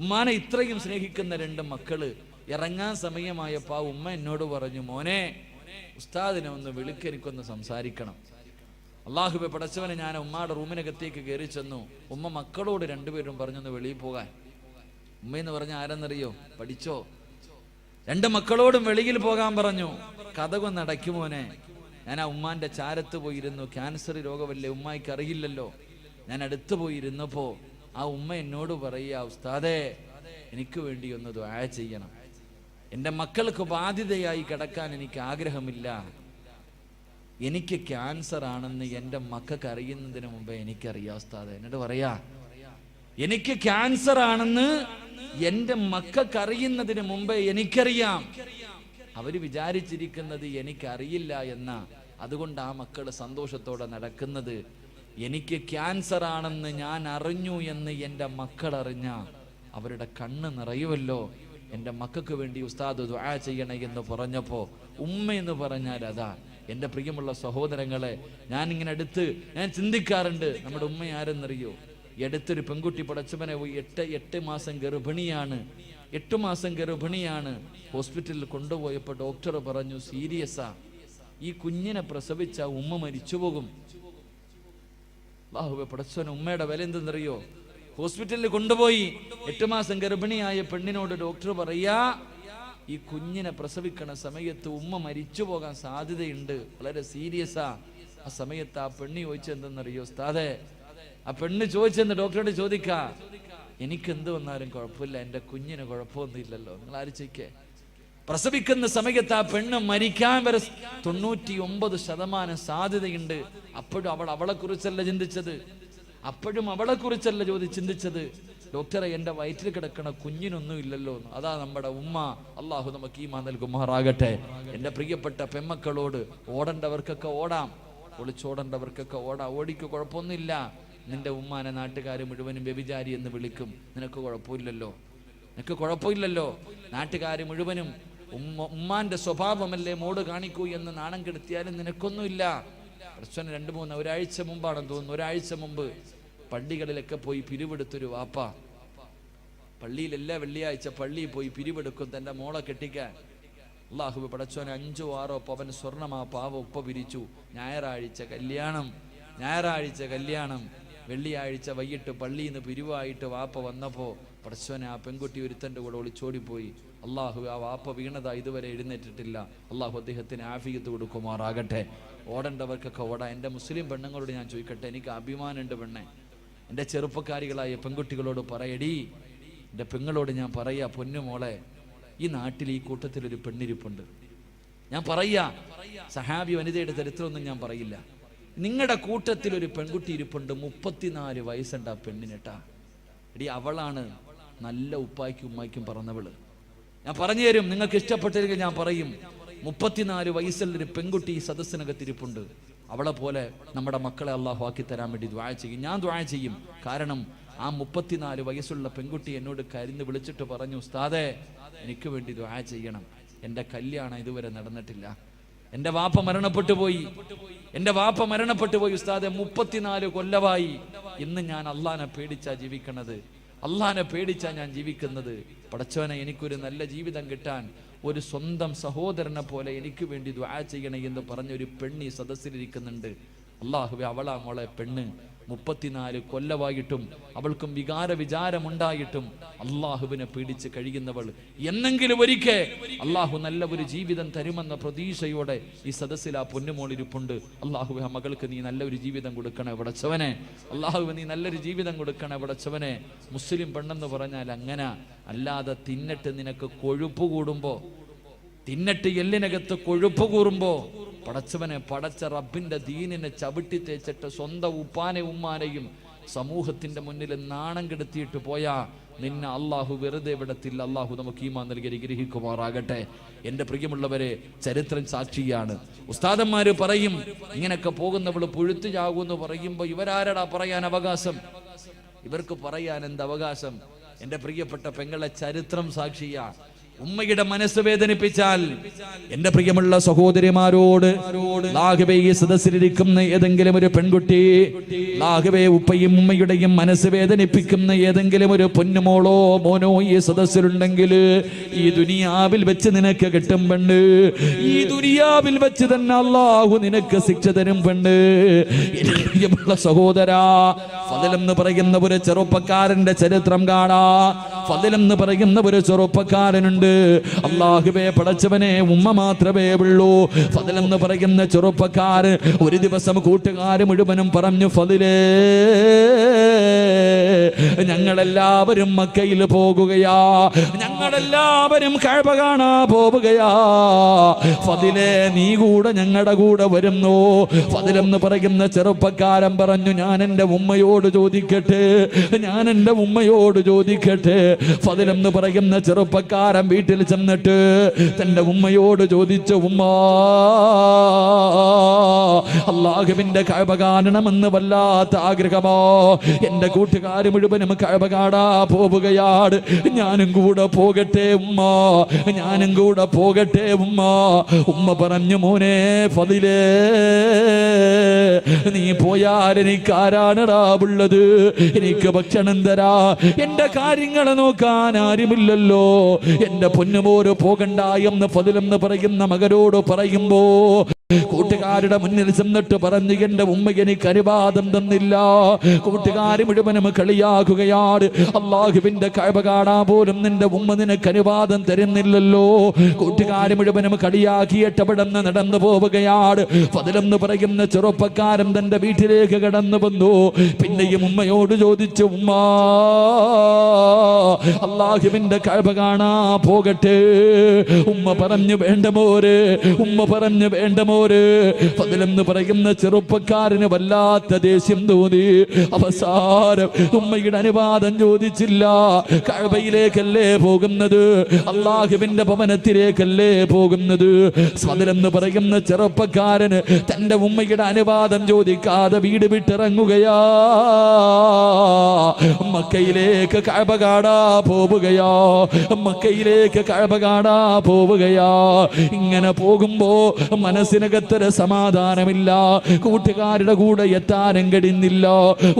ഉമ്മാനെ ഇത്രയും സ്നേഹിക്കുന്ന 2 മക്കള്. ഇറങ്ങാൻ സമയമായപ്പോ ആ ഉമ്മ എന്നോട് പറഞ്ഞു, മോനെ ഉസ്താദിനെ ഒന്ന് വിളിക്ക്, എനിക്കൊന്ന് സംസാരിക്കണം. അള്ളാഹുവേ പടച്ചവനെ, ഞാൻ ഉമ്മയുടെ റൂമിനകത്തേക്ക് കയറി ചെന്നു. ഉമ്മ മക്കളോട് 2 പേരും പറഞ്ഞൊന്ന് വെളിയിൽ പോകാൻ. ഉമ്മയെന്ന് പറഞ്ഞ ആരെന്നറിയോ? പഠിച്ചോ. 2 മക്കളോടും വെളിയിൽ പോകാൻ പറഞ്ഞു. കഥകൊന്ന് അടയ്ക്കുമോനെ. ഞാൻ ആ ഉമ്മാന്റെ ചാരത്ത് പോയിരുന്നു. ക്യാൻസർ രോഗമല്ലേ, ഉമ്മായിക്ക് അറിയില്ലല്ലോ. ഞാൻ അടുത്ത് പോയിരുന്നപ്പോ ആ ഉമ്മ എന്നോട് പറയുക, ഉസ്താദേ എനിക്ക് വേണ്ടി ഒന്ന് ദുആ ചെയ്യണം. എൻ്റെ മക്കൾക്ക് ബാധ്യതയായി കിടക്കാൻ എനിക്ക് ആഗ്രഹമില്ല. എനിക്ക് ക്യാൻസർ ആണെന്ന് എൻ്റെ മക്കൾക്ക് അറിയുന്നതിന് മുമ്പേ എനിക്കറിയാം ഉസ്താദേ. എന്നിട്ട് പറയാ, എനിക്ക് ക്യാൻസർ ആണെന്ന് എൻ്റെ മക്കൾക്ക് അറിയുന്നതിന് മുമ്പേ എനിക്കറിയാം. അവര് വിചാരിച്ചിരിക്കുന്നത് എനിക്കറിയില്ല എന്നാ. അതുകൊണ്ട് ആ മക്കള് സന്തോഷത്തോടെ നടക്കുന്നത്. എനിക്ക് ക്യാൻസർ ആണെന്ന് ഞാൻ അറിഞ്ഞു എന്ന് എൻ്റെ മക്കൾ അറിഞ്ഞ അവരുടെ കണ്ണ് നിറയുമല്ലോ. എൻ്റെ മക്കൾക്ക് വേണ്ടി ഉസ്താദ് ദുആ ചെയ്യണേ എന്ന് പറഞ്ഞപ്പോ ഉമ്മ എന്ന് പറഞ്ഞാൽ അതാ. എൻ്റെ പ്രിയമുള്ള സഹോദരങ്ങളെ, ഞാൻ ചിന്തിക്കാറുണ്ട്, നമ്മുടെ ഉമ്മ ആരെന്നറിയോ? അടുത്തൊരു പെൺകുട്ടി പടച്ചവനെ 8 മാസം ഗർഭിണിയാണ്. 8 മാസം ഗർഭിണിയാണ്. ഹോസ്പിറ്റലിൽ കൊണ്ടുപോയപ്പോൾ ഡോക്ടർ പറഞ്ഞു, സീരിയസാ, ഈ കുഞ്ഞിനെ പ്രസവിച്ച ഉമ്മ മരിച്ചു പോകും. അല്ലാഹുവേ പടച്ചവനെ, ഉമ്മയുടെ വില എന്തെന്നറിയോ? ഹോസ്പിറ്റലിൽ കൊണ്ടുപോയി 8 മാസം ഗർഭിണിയായ പെണ്ണിനോട് ഡോക്ടർ പറയാ, ഈ കുഞ്ഞിനെ പ്രസവിക്കണ സമയത്ത് ഉമ്മ മരിച്ചു പോകാൻ സാധ്യതയുണ്ട്, വളരെ സീരിയസാ. ആ സമയത്ത് ആ പെണ്ണ് ചോദിച്ചെന്തെന്നറിയോ ഉസ്താദേ? ആ പെണ്ണ് ചോദിച്ചെന്ന് ഡോക്ടറോട് ചോദിക്കാ, എനിക്ക് എന്ത് വന്നാലും കുഴപ്പമില്ല, എൻ്റെ കുഞ്ഞിന് കുഴപ്പമൊന്നുമില്ലല്ലോ. നിങ്ങൾ ആലോചിക്കേ, പ്രസവിക്കുന്ന സമയത്ത് ആ പെണ്ണ് മരിക്കാൻ വരെ 99% സാധ്യതയുണ്ട്. അപ്പോഴും അവളെ കുറിച്ചല്ല ചിന്തിച്ചത്. ചിന്തിച്ചത് ഡോക്ടറെ, എൻ്റെ വയറ്റിൽ കിടക്കണ കുഞ്ഞിനൊന്നും ഇല്ലല്ലോ. അതാ നമ്മുടെ ഉമ്മ. അള്ളാഹു നമുക്ക് ഈമാൻ നൽകുമാറാകട്ടെ. എൻ്റെ പ്രിയപ്പെട്ട പെമ്മക്കളോട്, ഓടേണ്ടവർക്കൊക്കെ ഓടാം, ഒളിച്ചോടേണ്ടവർക്കൊക്കെ ഓടാം. ഓടിക്ക് കുഴപ്പമൊന്നുമില്ല. നിന്റെ ഉമ്മാനെ നാട്ടുകാർ മുഴുവനും വ്യഭിചാരി എന്ന് വിളിക്കും. നിനക്ക് കുഴപ്പമില്ലല്ലോ. നാട്ടുകാർ മുഴുവനും ഉമ്മാന്റെ സ്വഭാവമല്ലേ മോട് കാണിക്കൂ എന്ന് നാണം കെടുത്തിയാലും നിനക്കൊന്നുമില്ല. പ്രശ്നം 2-3 ഒരാഴ്ച മുമ്പാണെന്ന് തോന്നുന്നു. ഒരാഴ്ച മുമ്പ് പള്ളികളിലൊക്കെ പോയി പിരിവെടുത്തൊരു വാപ്പ. പള്ളിയിൽ എല്ലാ വെള്ളിയാഴ്ച പള്ളിയിൽ പോയി പിരിവെടുക്കും തൻ്റെ മോളെ കെട്ടിക്കാൻ. അല്ലാഹു പടച്ചോനെ 5-6 പവൻ സ്വർണം ആ പാവ ഉപ്പ പിരിച്ചു. ഞായറാഴ്ച കല്യാണം. വെള്ളിയാഴ്ച വൈകിട്ട് പള്ളിയിൽ നിന്ന് പിരിവായിട്ട് വാപ്പ വന്നപ്പോൾ പടച്ചോനെ, ആ പെൺകുട്ടി ഒരുത്തൻ്റെ കൂടെ ഒളിച്ചോടിപ്പോയി. അള്ളാഹു ആ വാപ്പ വീണതാ ഇതുവരെ എഴുന്നേറ്റിട്ടില്ല. അള്ളാഹു അദ്ദേഹത്തിന് ആഫിയത്ത് കൊടുക്കുമാറാകട്ടെ. ഓടേണ്ടവർക്കൊക്കെ ഓടാ. എൻ്റെ മുസ്ലിം പെണ്ണുങ്ങളോട് ഞാൻ ചോദിക്കട്ടെ, എനിക്ക് അഭിമാനമുണ്ട് പെണ്ണെ. എൻ്റെ ചെറുപ്പക്കാരികളായ പെൺകുട്ടികളോട് പറയടി, എൻ്റെ പെങ്ങളോട് ഞാൻ പറയാ, പൊന്നുമോളെ, ഈ നാട്ടിൽ ഈ കൂട്ടത്തിലൊരു പെണ്ണിരിപ്പുണ്ട്. ഞാൻ പറയാ, സഹാബി വനിതയുടെ ചരിത്രമൊന്നും ഞാൻ പറയില്ല. നിങ്ങളുടെ കൂട്ടത്തിൽ ഒരു പെൺകുട്ടി ഇരിപ്പുണ്ട്, 34 വയസ്സുണ്ട് ആ പെണ്ണിനെട്ടാ. എടി, അവളാണ് നല്ല ഉപ്പായ്ക്കും ഉമ്മായ്ക്കും പറഞ്ഞവള്. ഞാൻ പറഞ്ഞു തരും, നിങ്ങൾക്ക് ഇഷ്ടപ്പെട്ടിരിക്കും ഞാൻ പറയും. 34 വയസ്സുള്ളൊരു പെൺകുട്ടി ഈ സദസ്സിനകത്തിരിപ്പുണ്ട്. അവളെ പോലെ നമ്മുടെ മക്കളെ അള്ളാഹു ആക്കി തരാൻ വേണ്ടി ദുആ ചെയ്യും. ഞാൻ ദുആ ചെയ്യും. കാരണം ആ 34 വയസ്സുള്ള പെൺകുട്ടി എന്നോട് കരുന്ന് വിളിച്ചിട്ട് പറഞ്ഞു, ഉസ്താദേ എനിക്ക് വേണ്ടി ദുആ ചെയ്യണം, എൻ്റെ കല്യാണം ഇതുവരെ നടന്നിട്ടില്ല, എൻ്റെ വാപ്പ മരണപ്പെട്ടു പോയി ഉസ്താദെ, 34 കൊല്ലമായി. ഇന്ന് ഞാൻ അള്ളാനെ പേടിച്ചാ ജീവിക്കണത്, അള്ളാനെ പേടിച്ചാ ഞാൻ ജീവിക്കുന്നത്. പടച്ചവനെ, എനിക്കൊരു നല്ല ജീവിതം കിട്ടാൻ ഒരു സ്വന്തം സഹോദരനെ പോലെ എനിക്ക് വേണ്ടി ദുആ ചെയ്യണേ എന്ന് പറഞ്ഞൊരു പെണ്ണി സദസ്സിലിരിക്കുന്നുണ്ട്. അല്ലാഹുവേ, അവളാ മോളെ പെണ്ണ്. 34 കൊല്ലമായിട്ടും അവൾക്കും വിചാരമുണ്ടായിട്ടും അള്ളാഹുവിനെ പേടിച്ച് കഴിയുന്നവൾ. എന്നെങ്കിലും ഒരിക്കൽ അള്ളാഹു നല്ല ഒരു ജീവിതം തരുമെന്ന പ്രതീക്ഷയോടെ ഈ സദസ്സിൽ ആ പൊന്നുമോളിരിപ്പുണ്ട്. അള്ളാഹുവെ, ആ മകൾക്ക് നീ നല്ലൊരു ജീവിതം കൊടുക്കണേ പടച്ചവനെ. അള്ളാഹുവെ, നീ നല്ലൊരു ജീവിതം കൊടുക്കണേ പടച്ചവനെ. മുസ്ലിം പെണ്ണെന്ന് പറഞ്ഞാൽ അങ്ങനെ, അല്ലാതെ തിന്നിട്ട് നിനക്ക് കൊഴുപ്പ് കൂടുമ്പോ, തിന്നിട്ട് എല്ലിനകത്ത് കൊഴുപ്പ് കൂറുമ്പോ പടച്ചവനെ, പടച്ച റബ്ബിന്റെ ദീനിനെ ചവിട്ടി തേച്ചിട്ട് സ്വന്തം ഉപ്പാനെ ഉമ്മാനെയും സമൂഹത്തിന്റെ മുന്നിൽ നാണം കെടുത്തിയിട്ട് പോയാ നിന്നെ അള്ളാഹു വെറുതെ വിടത്തില്ല. അള്ളാഹു നമുക്ക് ഈമാൻ നൽകി അനുഗ്രഹിക്കുമാറാകട്ടെ. എൻ്റെ പ്രിയമുള്ളവരെ, ചരിത്രം സാക്ഷിയാണ്. ഉസ്താദന്മാര് പറയും ഇങ്ങനെയൊക്കെ പോകുന്നവള് പുഴുത്തു ചാകുമെന്ന് പറയുമ്പോൾ ഇവരാരടാ പറയാൻ അവകാശം? ഇവർക്ക് പറയാൻ എന്ത് അവകാശം? എൻ്റെ പ്രിയപ്പെട്ട പെങ്ങളെ, ചരിത്രം സാക്ഷിയാ. ഉമ്മയുടെ മനസ്സ് വേദനിപ്പിച്ചാൽ എന്റെ പ്രിയമുള്ള സഹോദരിമാരോട്, ലാഹുവേ ഈ സദസ്സിലിരിക്കുന്ന ഏതെങ്കിലും ഒരു പെൺകുട്ടി, ലാഹുവേ ഉപ്പയും ഉമ്മയുടെയും മനസ്സ് വേദനിപ്പിക്കുന്ന ഏതെങ്കിലും ഒരു പൊന്നുമോളോ മോനോ ഈ സദസ്സിലുണ്ടെങ്കിൽ ഈ ദുനിയാവിൽ വെച്ച് നിനക്ക് കിട്ടും പെണ്ണ്. ഈ ദുനിയാവിൽ വെച്ച് തന്നെ അല്ലാഹു നിനക്ക് ശിക്ഷ തരും പെണ്ണ്. എന്റെ പ്രിയമുള്ള സഹോദരാ, ഫദൽ എന്ന് പറയുന്ന ഒരു ചെറുപ്പക്കാരന്റെ ചരിത്രം കാണാ. ഫദൽ എന്ന് പറയുന്ന ഒരു ചെറുപ്പക്കാരനുണ്ട്. അല്ലാഹുവേ പടച്ചവനെ, ഉമ്മ മാത്രമേ ഉള്ളൂ. ഫദൽ എന്ന് പറയുന്ന ചെറുപ്പക്കാരൻ ഒരു ദിവസം കൂട്ടുകാര് മുഴുവനും പറഞ്ഞു, ഫദലേ ഞങ്ങളെല്ലാവരും മക്കയിൽ പോകുകയാ, ഞങ്ങളെല്ലാവരും കഅബ കാണാ പോവുകയാ. ഫദലേ നീ കൂടെ ഞങ്ങളുടെ കൂടെ വരുന്നു. ഫദൽ എന്ന് പറയുന്ന ചെറുപ്പക്കാരൻ പറഞ്ഞു, ഞാൻ എൻ്റെ ഉമ്മയോട് ചോദിക്കട്ടെ, ഞാൻ എൻ്റെ ഉമ്മയോട് ചോദിക്കട്ടെ. ഫദൽ എന്ന് പറയുന്ന ചെറുപ്പക്കാരൻ വീട്ടിൽ ചെന്നിട്ട് തന്റെ ഉമ്മയോട് ചോദിച്ചു, ഉമ്മ അല്ലാഹുവിന്റെ കഅബ കാണണമെന്ന് വല്ലാത്ത ആഗ്രഹമോ, എന്റെ കൂട്ടുകാർ മുഴുവനും കഅബ കാണാ പോവുകയാണ്, ഞാനും കൂടെ പോകട്ടെ ഉമ്മ, ഞാനും കൂടെ പോകട്ടെ ഉമ്മ. ഉമ്മ പറഞ്ഞു, മോനെ ഫദിലേ, നീ പോയാൽ എനിക്ക് ആരാണടാ ഉള്ളത്? എനിക്ക് ഭക്ഷണം തരാ, എന്റെ കാര്യങ്ങൾ നോക്കാൻ ആരുമില്ലല്ലോ. എന്റെ പൊന്നുമോര് പോകണ്ട എന്ന് ഫദൽ എന്ന് പറയുന്ന മകനോട് പറയുമ്പോ കൂട്ടുകാരുടെ മുന്നിൽ ചെന്നിട്ട് പറഞ്ഞു, എന്റെ ഉമ്മ എനിക്ക് അനുവാദം തന്നില്ല. കൂട്ടുകാർ മുഴുവനും കളിയാക്കുകയാണ്. അല്ലാഹുവിന്റെ കഅബ കാണാൻ പോലും നിന്റെ ഉമ്മ നിനക്ക് അനുവാദം തരുന്നില്ലല്ലോ. കൂട്ടുകാർ മുഴുവനും കളിയാക്കിയിട്ട് അവിടെ നടന്നു പോവുകയാണ്. ഫദൽ എന്ന് പറയുന്ന ചെറുപ്പക്കാരൻ തന്റെ വീട്ടിലേക്ക് കടന്നു വന്നു. പിന്നെയും ഉമ്മയോട് ചോദിച്ചു, ഉമ്മ അല്ലാഹുവിന്റെ കഅബ കാണാ പോകട്ടെ? ഉമ്മ പറഞ്ഞു, വേണ്ട മോര്. ഉമ്മ പറഞ്ഞു, വേണ്ട മോര്. ഫദൽ എന്ന് പറയുന്ന ചെറുപ്പക്കാരന് വല്ലാത്ത ദേഷ്യം തോന്നി. അവസാനം ഉമ്മയുടെ അനുവാദം ചോദിച്ചില്ല. കഅബയിലേക്കല്ലേ പോകുന്നത്, അല്ലാഹുവിന്റെ ഭവനത്തിലേക്കല്ലേ പോകുന്നത്. ഫദൽ എന്ന് പറയുന്ന ചെറുപ്പക്കാരന് തന്റെ ഉമ്മയുടെ അനുവാദം ചോദിക്കാതെ വീട് വിട്ടിറങ്ങുകയാ. മക്കയിലേക്ക് കഅബ കാണാ പോവുകയാ, മക്കയിലേക്ക് കഅബ കാണാ പോവുകയാ. ഇങ്ങനെ പോകുമ്പോ മനസ്സിനകത്തൊരു സമാധാനമില്ല. കൂട്ടുകാരുടെ കൂടെ എത്താനും കഴിയുന്നില്ല.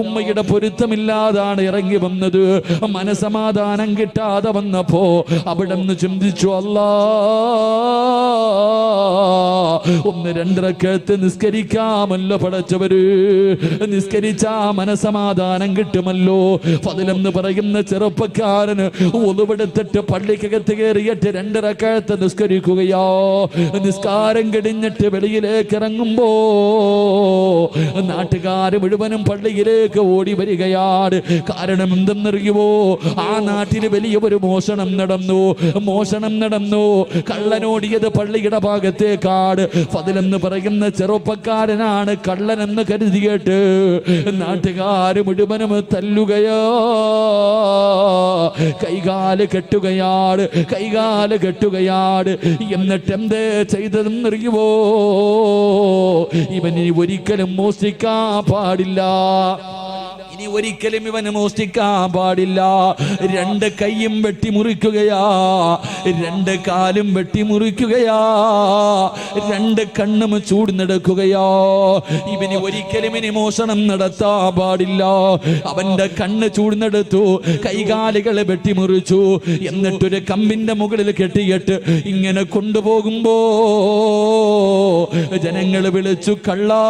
ഉമ്മയുടെ പൊരുത്തമില്ലാതാണ് ഇറങ്ങി വന്നത്. മനസമാധാനം കിട്ടാതെ വന്നപ്പോ അവിടെ നിന്ന് ചിന്തിച്ചു, അല്ലാ ഒന്ന് രണ്ടരക്കത്ത് നിസ്കരിക്കാമല്ലോ പടച്ചവര്, നിസ്കരിച്ചാ മനസമാധാനം കിട്ടുമല്ലോ. ഫദൽ എന്ന് പറയുന്ന ചെറുപ്പക്കാരന് ഒളിവെടുത്തിട്ട് പള്ളിക്കകത്ത് കയറിയിട്ട് രണ്ടരക്കത്ത് നിസ്കരിക്കുകയോ. നിസ്കാരം കഴിഞ്ഞിട്ട് വെളിയിലേക്ക് ഇറങ്ങുമ്പോ നാട്ടുകാര് മുഴുവനും പള്ളിയിലേക്ക് ഓടി വരികയാണ്. കാരണം എന്തെന്നറിയുമോ, ആ നാട്ടിൽ വലിയ ഒരു മോഷണം നടന്നു. കള്ളനോടിയത് പള്ളിയുടെ ഭാഗത്തേക്കാട്. ഫദൽ എന്ന് പറയുന്ന ചെറുപ്പക്കാരനാണ് കള്ളനെന്ന് കരുതിയിട്ട് നാട്ടുകാര് മുഴുവനും തല്ലുകയോ, കൈകാല് കെട്ടുകയാണ്. എന്നിട്ട് എന്തേ ചെയ്തതെന്നറിയുമോ, ഇവന് ഒരിക്കലും മോഷ്ടിക്കാൻ പാടില്ല. ഇനി ഒരിക്കലും ഇവന് മോഷ്ടിക്കാൻ പാടില്ല. രണ്ട് കൈയും വെട്ടിമുറിക്കുകയാ, രണ്ട് കാലും വെട്ടിമുറിക്കുകയാ, രണ്ട് കണ്ണും ചൂടുന്നെടുക്കുകയോ. ഇവന് ഒരിക്കലും ഇനി മോഷണം നടത്താൻ പാടില്ല. അവന്റെ കണ്ണ് ചൂടുന്നെടുത്തു, കൈകാലുകളെ വെട്ടിമുറിച്ചു. എന്നിട്ടൊരു കമ്പിന്റെ മുകളിൽ കെട്ടിയിട്ട് ഇങ്ങനെ കൊണ്ടുപോകുമ്പോ ജനങ്ങൾ വിളിച്ചു, കള്ളാ.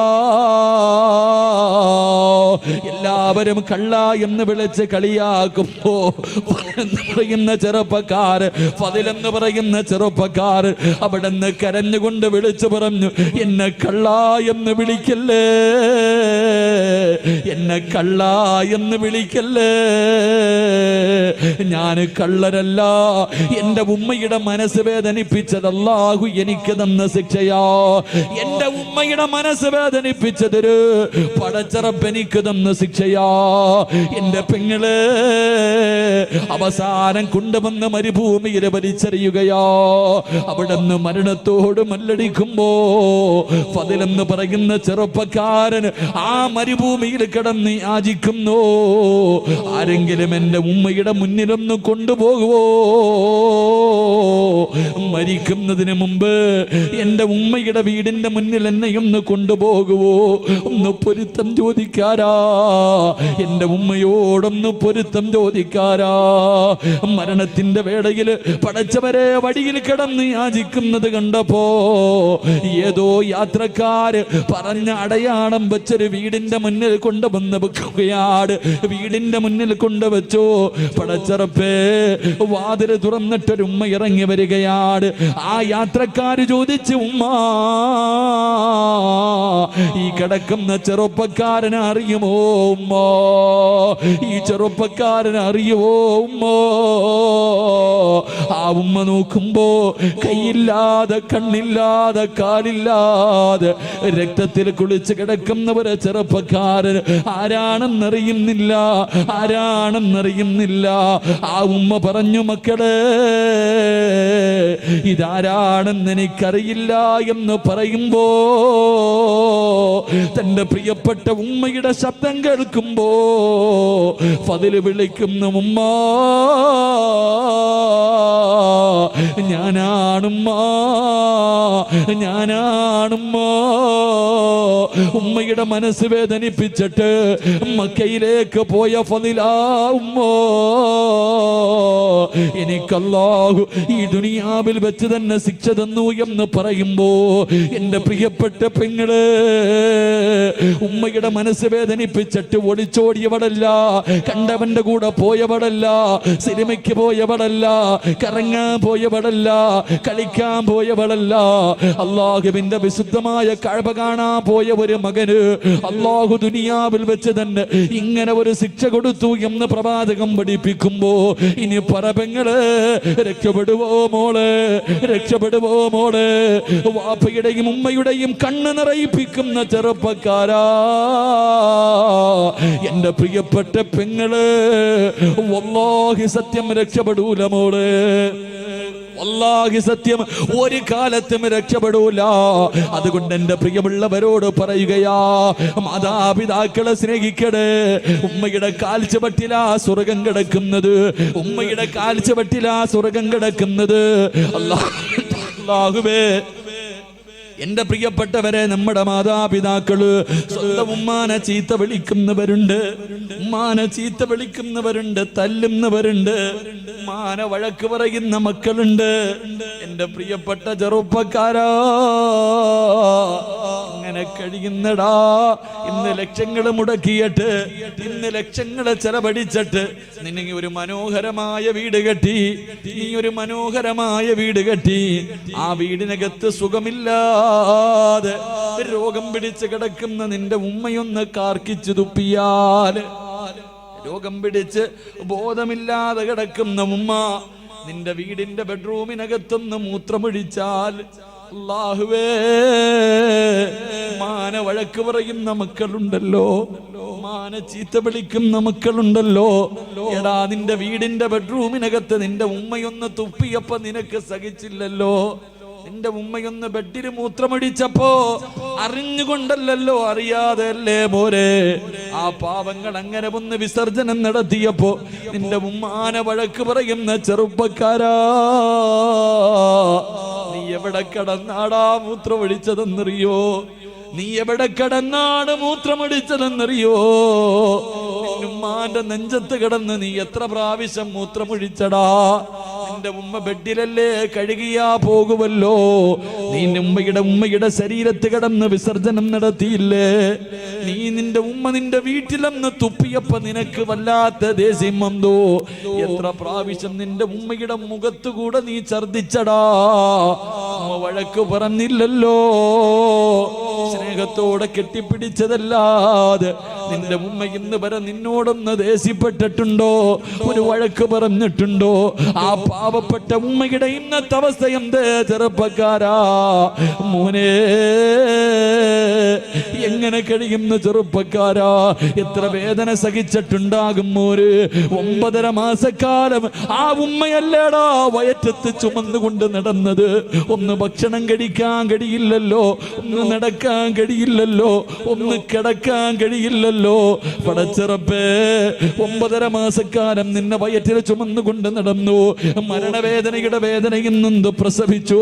എല്ലാവരും കള്ള എന്ന് വിളിച്ച് കളിയാക്കുമ്പോ പറയുന്ന ചെറുപ്പക്കാർ, ഫദൽ എന്ന് പറയുന്ന ചെറുപ്പക്കാർ അവിടെ നിന്ന് കരഞ്ഞുകൊണ്ട് വിളിച്ചു പറഞ്ഞു, എന്നെ കള്ള എന്ന് വിളിക്കല്ലേ, എന്നെ കള്ള എന്ന് വിളിക്കല്ലേ. ഞാൻ കള്ളരല്ല. എന്റെ ഉമ്മയുടെ മനസ്സ് വേദനിപ്പിച്ചത് അല്ലാഹു എനിക്ക് തന്ന ശിക്ഷയാ. എന്റെ ഉമ്മയുടെ മനസ്സ് വേദനിപ്പിച്ചതൊരു പടച്ചറപ്പ് എനിക്ക് തന്ന ശിക്ഷയാ. എന്റെ പെങ്ങള് അവസാനം കൊണ്ടുവന്ന മരുഭൂമിയിൽ വലിച്ചെറിയുകയാ. അവിടുന്ന് മരണത്തോട് മല്ലടിക്കുമ്പോ ഫദിലെന്ന് പറയുന്ന ചെറുപ്പക്കാരൻ ആ മരുഭൂമിയിൽ കിടന്ന് യാചിക്കുന്നു, ആരെങ്കിലും എന്റെ ഉമ്മയുടെ മുന്നിലൊന്ന് കൊണ്ടുപോകുവോ? മരിക്കുന്നതിന് മുമ്പ് എന്റെ ഉമ്മയുടെ വീടിന്റെ മുന്നിൽ എന്നെ ഒന്ന് കൊണ്ടുപോകുവോ? ഒന്ന് പൊരുത്തം ചോദിക്കാരാ, എന്റെ ഉമ്മയോടൊന്ന് പൊരുത്തം ചോദിക്കാരാ. മരണത്തിന്റെ വേളയിൽ പടച്ചവരെ വടിയിൽ കിടന്ന് യാചിക്കുന്നത് കണ്ടപ്പോ ഏതോ യാത്രക്കാര് പറഞ്ഞ അടയാളം വെച്ചൊരു വീടിന്റെ മുന്നിൽ കൊണ്ടുവന്ന് വെക്കുകയാണ്. വീടിന്റെ മുന്നിൽ കൊണ്ടുവച്ചു. പടച്ചറപ്പേ, വാതില് തുറന്നിട്ടൊരു ഉമ്മ ഇറങ്ങി വരികയാണ്. ആ യാത്രക്കാര് ചോദിച്ചു, ഉമ്മ, ഈ കിടക്കുന്ന ചെറുപ്പക്കാരനെ അറിയുമോ ഉമ്മ? ഈ ചെറുപ്പക്കാരനെ അറിയുമോ ഉമ്മ? ആ ഉമ്മ നോക്കുമ്പോ കൈയില്ലാതെ, കണ്ണില്ലാതെ, കാലില്ലാതെ രക്തത്തിൽ കുളിച്ച് കിടക്കുന്ന ഒരു ചെറുപ്പക്കാരൻ. ആരാണെന്നറിയുന്നില്ല, ആരാണെന്നറിയുന്നില്ല. ആ ഉമ്മ പറഞ്ഞു, മക്കളെ, ഇതാരാണെന്ന് എനിക്കറിയില്ല എന്ന് പറയുമ്പോ തന്റെ പ്രിയപ്പെട്ട ഉമ്മയുടെ ശബ്ദം കേൾക്കുമ്പോ ഫദില് വിളിക്കുന്നു, ഉമ്മ, ഞാനാണുമ്മ, ഞാനാണുമ്മ. ഉമ്മയുടെ മനസ്സ് വേദനിപ്പിച്ചിട്ട് മക്കയിലേക്ക് പോയ ഫദിലാ ഉമ്മ. എനിക്കല്ലാഹു ഈ ദുനിയാവിൽ വെച്ച് തന്നെ ശിക്ഷ തന്നു എന്ന് പറയുമ്പോ എന്റെ പ്രിയപ്പെട്ട പെങ്ങള് ഉമ്മയുടെ മനസ്സ് വേദനിപ്പിച്ചിട്ട് ഒളിച്ചോടിയവടല്ല, കണ്ടവന്റെ കൂടെ പോയവടല്ല, സിനിമയ്ക്ക് പോയവടല്ല, കറങ്ങാൻ പോയവടല്ല, കളിക്കാൻ പോയവളല്ല. അല്ലാഹുവിന്റെ വിശുദ്ധമായ കഅബ കാണാൻ പോയ ഒരു മകന് അല്ലാഹു ദുനിയാവിൽ വെച്ച് തന്നെ ഇങ്ങനെ ഒരു ശിക്ഷ കൊടുത്തു എന്ന് പ്രവാചകം പഠിപ്പിക്കുമ്പോ ഇനി പറപെങ്ങള് രക്ഷപ്പെടുവോ മോള്, രക്ഷപ്പെടുവോ മോള്? വാപ്പയുടെയും ഉമ്മയുടെയും കണ്ണ് നിറയിപ്പിക്കുന്ന ചെറുപ്പക്കാരാ, എന്റെ പ്രിയപ്പെട്ട പെങ്ങള്, വല്ലാഹി സത്യം രക്ഷപ്പെടൂല മോള്, വല്ലാഹി സത്യം ഒരു കാലത്തും രക്ഷപ്പെടൂല. അതുകൊണ്ട് എന്റെ പ്രിയമുള്ളവരോട് പറയുകയാ, മാതാപിതാക്കളെ സ്നേഹിക്കണേ. ഉമ്മയുടെ കാൽച്ചുവട്ടിലാ സ്വർഗം കിടക്കുന്നത്, ഉമ്മയുടെ കാൽച്ചുവട്ടിലാ സ്വർഗം കിടക്കുന്നത്. അല്ലാഹുവേ, എന്റെ പ്രിയപ്പെട്ടവരെ, നമ്മുടെ മാതാപിതാക്കള് സ്വന്തം ഉമ്മാനെ ചീത്ത വിളിക്കുന്നവരുണ്ട്, ഉമ്മാനെ ചീത്ത വിളിക്കുന്നവരുണ്ട്, തല്ലുന്നവരുണ്ട്, ഉമ്മാനെ വഴക്ക് പറയുന്ന മക്കളുണ്ട്. എന്റെ പ്രിയപ്പെട്ട ചെറുപ്പക്കാരാ, അങ്ങനെ കഴിയുന്നടാ. ഇന്ന് ലക്ഷങ്ങൾ മുടക്കിയിട്ട്, ഇന്ന് ലക്ഷങ്ങളെ ചെലവഴിച്ചിട്ട് നിന്നെ ഒരു മനോഹരമായ വീട് കെട്ടി, നീ ഒരു മനോഹരമായ വീട് കെട്ടി. ആ വീടിനകത്ത് സുഖമില്ലാതെ രോഗം പിടിച്ച് കിടക്കുന്ന നിന്റെ ഉമ്മയൊന്ന് കാർക്കിച്ചു തുപ്പിയാൽ, രോഗം പിടിച്ച് ബോധമില്ലാതെ കിടക്കുന്ന ഉമ്മ നിന്റെ വീടിന്റെ ബെഡ്റൂമിനകത്തൊന്ന് മൂത്രമൊഴിച്ചാൽ, അല്ലാഹുവേ, മാന വഴക്ക് പറയുന്ന മക്കളുണ്ടല്ലോ, മാന ചീത്ത വിളിക്കുന്ന മക്കളുണ്ടല്ലോ. എടാ, നിന്റെ വീടിന്റെ ബെഡ്റൂമിനകത്ത് നിന്റെ ഉമ്മയൊന്ന് തുപ്പിയപ്പോ നിനക്ക് സഹിച്ചില്ലല്ലോ. നിന്റെ ഉമ്മയൊന്ന് ബെഡിൽ മൂത്രമടിച്ചപ്പോ അറിഞ്ഞുകൊണ്ടല്ലോ, അറിയാതെ അല്ലേ പോരെ? ആ പാവങ്ങൾ അങ്ങനെ ഒന്ന് വിസർജനം നടത്തിയപ്പോ നിന്റെ ഉമ്മാനെ വഴക്ക് പറയുന്ന ചെറുപ്പക്കാരാ, നീ എവിടെ കിടന്നാടാ മൂത്രമൊഴിച്ചതെന്നറിയോ? നീ എവിടെ കിടന്നാണ് മൂത്രമൊഴിച്ചതെന്നറിയോ? ഉമ്മാന്റെ നെഞ്ചത്ത് കിടന്ന് നീ എത്ര പ്രാവശ്യം മൂത്രമൊഴിച്ചടാ? നിന്റെ ഉമ്മ ബെഡിലല്ലേ കഴുകിയാ പോകുമല്ലോ. നീ ഉമ്മയുടെ ശരീരത്ത് കിടന്ന് വിസർജനം നടത്തിയില്ലേ? നീ നിന്റെ ഉമ്മ നിന്റെ വീട്ടിലെന്ന് തുപ്പിയപ്പോ നിനക്ക് വല്ലാത്ത ദേഷ്യം വന്നോ? എത്ര പ്രാവശ്യം നിന്റെ ഉമ്മയുടെ മുഖത്തുകൂടെ നീ ഛർദിച്ചടാ? ഉമ്മ വഴക്ക് പറഞ്ഞില്ലല്ലോ, സ്നേഹത്തോടെ കെട്ടിപ്പിടിച്ചതല്ലാതെ നിന്റെ ഉമ്മ ഇന്ന് വരെ നിന്നോടൊന്ന് ദേഷ്യപ്പെട്ടിട്ടുണ്ടോ? ഒരു വഴക്ക് പറഞ്ഞിട്ടുണ്ടോ? ആ പാവപ്പെട്ട ഉമ്മയുടെ ഇന്നത്തെ അവസ്ഥ എന്ത് ചെറുപ്പക്കാരാ? മോനെ, എങ്ങനെ കഴിയുന്ന ചെറുപ്പക്കാരാ? എത്ര വേദന സഹിച്ചിട്ടുണ്ടാകും. ഒരു 9.5 മാസക്കാലം ആ ഉമ്മയല്ലേടാ വയറ്റത്ത് ചുമന്നുകൊണ്ട് നടന്നത്. ഒന്ന് ഭക്ഷണം കഴിക്കാൻ കഴിയില്ലല്ലോ, ഒന്ന് നടക്കാൻ കഴിയില്ലല്ലോ, ഒന്ന് കിടക്കാൻ കഴിയില്ലല്ലോ. പടച്ചിറപ്പേ, 9.5 മാസക്കാലം നിന്നെ വയറ്റിൽ ചുമന്നുകൊണ്ട് നടന്നു. മരണവേദനയുടെ വേദനയിൽ നിന്ന് പ്രസവിച്ചു.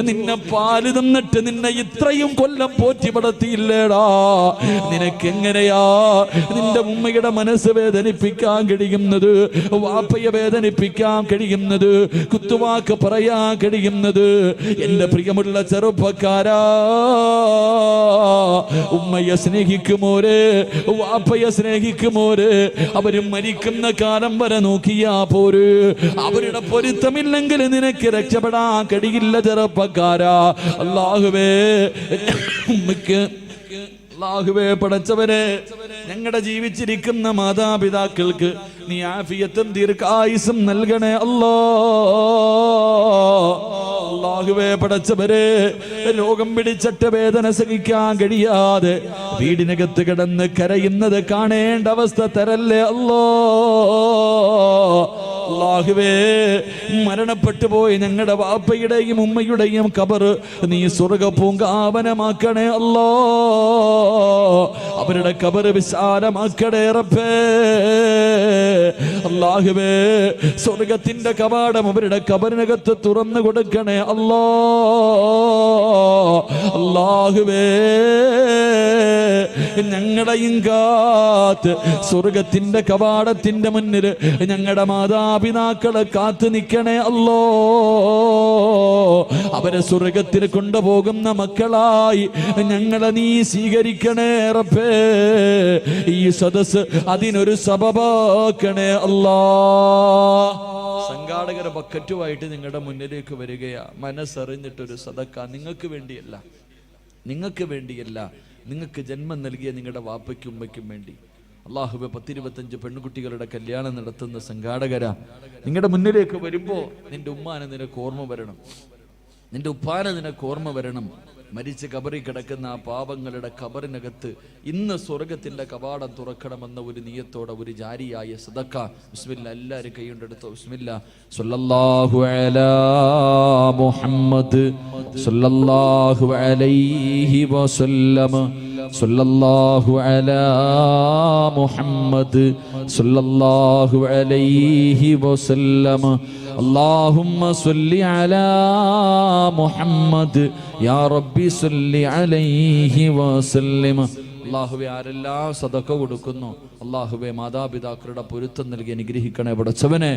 നിന്നെ പാല് തന്നിട്ട് നിന്നെ ഇത്രയും കൊല്ലം പോറ്റി പടത്തിയില്ലേടാ. നിനക്കെങ്ങനെയാ നിന്റെ ഉമ്മയുടെ മനസ്സ് വേദനിപ്പിക്കാൻ കഴിയുന്നത്? വാപ്പയെ വേദനിപ്പിക്കാൻ കഴിയുന്നത്? കുത്തുവാക്ക് പറയാൻ കഴിയുന്നത്? എന്റെ പ്രിയമുള്ള ചെറുപ്പക്കാരാ, ഉമ്മയെ സ്നേഹിക്കുമോരെ, വാപ്പയെ സ്നേഹിക്കുമോരെ, അവര് മരിക്കുന്ന കാലം വരെ നോക്കിയാ പോര്. അവരുടെ പൊരുത്തമില്ലെങ്കിൽ നിനക്ക് രക്ഷപ്പെടാൻ കഴിയില്ല ചെറുപ്പക്കാരാ. അല്ലാഹുവേ, ഉമ്മയ്ക്ക് അല്ലാഹുവേ പടച്ചവരെ, ഞങ്ങളുടെ ജീവിച്ചിരിക്കുന്ന മാതാപിതാക്കൾക്ക് നീ ആഫിയത്തും ദീർഘായുസ്സും നൽകണേ അല്ലാ. അല്ലാഹുവേ പടച്ചവരെ, രോഗം പിടിച്ചിട്ട് വേദന സഹിക്കാൻ കഴിയാതെ വീടിനകത്ത് കിടന്ന് കരയുന്നത് കാണേണ്ട അവസ്ഥ തരല്ലേ അല്ലാ. അല്ലാഹുവേ, മരണപ്പെട്ടു പോയി ഞങ്ങളുടെ വാപ്പയുടെയും ഉമ്മയുടെയും ഖബർ നീ സ്വർഗ്ഗ പൂങ്കാവനമാക്കണേ അല്ലാ. അവരുടെ ഖബർ വിശാലമാക്കണേ റബ്ബേ. അല്ലാഹുവേ, സ്വർഗ്ഗത്തിന്റെ കവാടം അവരുടെ ഖബറിനകത്ത് തുറന്നു കൊടുക്കണേ അല്ലാ. അല്ലാഹുവേ, ഞങ്ങളുടെയും കാത്ത് സ്വർഗത്തിന്റെ കവാടത്തിന്റെ മുന്നിൽ ഞങ്ങളുടെ മാതാപിതാക്കളെ കാത്തു നിൽക്കണേ അല്ലോ. അവരെ സ്വർഗത്തിൽ കൊണ്ടുപോകുന്ന മക്കളായി ഞങ്ങളെ നീ സ്വീകരിക്കണേ റബ്ബേ. ഈ സദസ് അതിനൊരു സബബാക്കണേ അല്ലാ. സംഘാടകർ ബക്കറ്റുമായിട്ട് നിങ്ങളുടെ മുന്നിലേക്ക് വരികയാ. മനസ്സറിഞ്ഞിട്ടൊരു സദക്ക നിങ്ങൾക്ക് വേണ്ടിയല്ല, നിങ്ങൾക്ക് വേണ്ടിയല്ല, നിങ്ങൾക്ക് ജന്മം നൽകിയ നിങ്ങളുടെ വാപ്പയ്ക്കും ഉമ്മയ്ക്കും വേണ്ടി. അല്ലാഹുവേ, 10-25 പെൺകുട്ടികളുടെ കല്യാണം നടത്തുന്ന സംഘാടകരാ, നിങ്ങളുടെ മുന്നിലേക്ക് വരുമ്പോ നിന്റെ ഉമ്മാനെ നിനക്ക് ഓർമ്മ വരണം, നിന്റെ ഉപ്പാനെ നിനക്ക് ഓർമ്മ വരണം. മരിച്ച് കബറിൽ കിടക്കുന്ന ആ പാപങ്ങളുടെ ഖബറിനകത്ത് ഇന്ന് സ്വർഗത്തിന്റെ കവാടം തുറക്കണമെന്ന ഒരു നിയത്തോടെ ഒരു ജാരിയായ സദക്ക. ബിസ്മില്ലാ, എല്ലാവരും കൈകൊണ്ടെടുത്തോ. ബിസ്മില്ലാ. സല്ലല്ലാഹു അലാ മുഹമ്മദ് സല്ലല്ലാഹു അലൈഹി വസല്ലം. സല്ലല്ലാഹു അലാ മുഹമ്മദ് സല്ലല്ലാഹു അലൈഹി വസല്ലം. اللهم صل على محمد يا ربي صل عليه وسلم. അല്ലാഹുവേ, ആരെല്ലാം സദഖ കൊടുക്കുന്നു അല്ലാഹുവേ, മാതാപിതാക്കളുടെ പൊരുത്തം നൽകി അനുഗ്രഹിക്കണേ പടച്ചവനെ.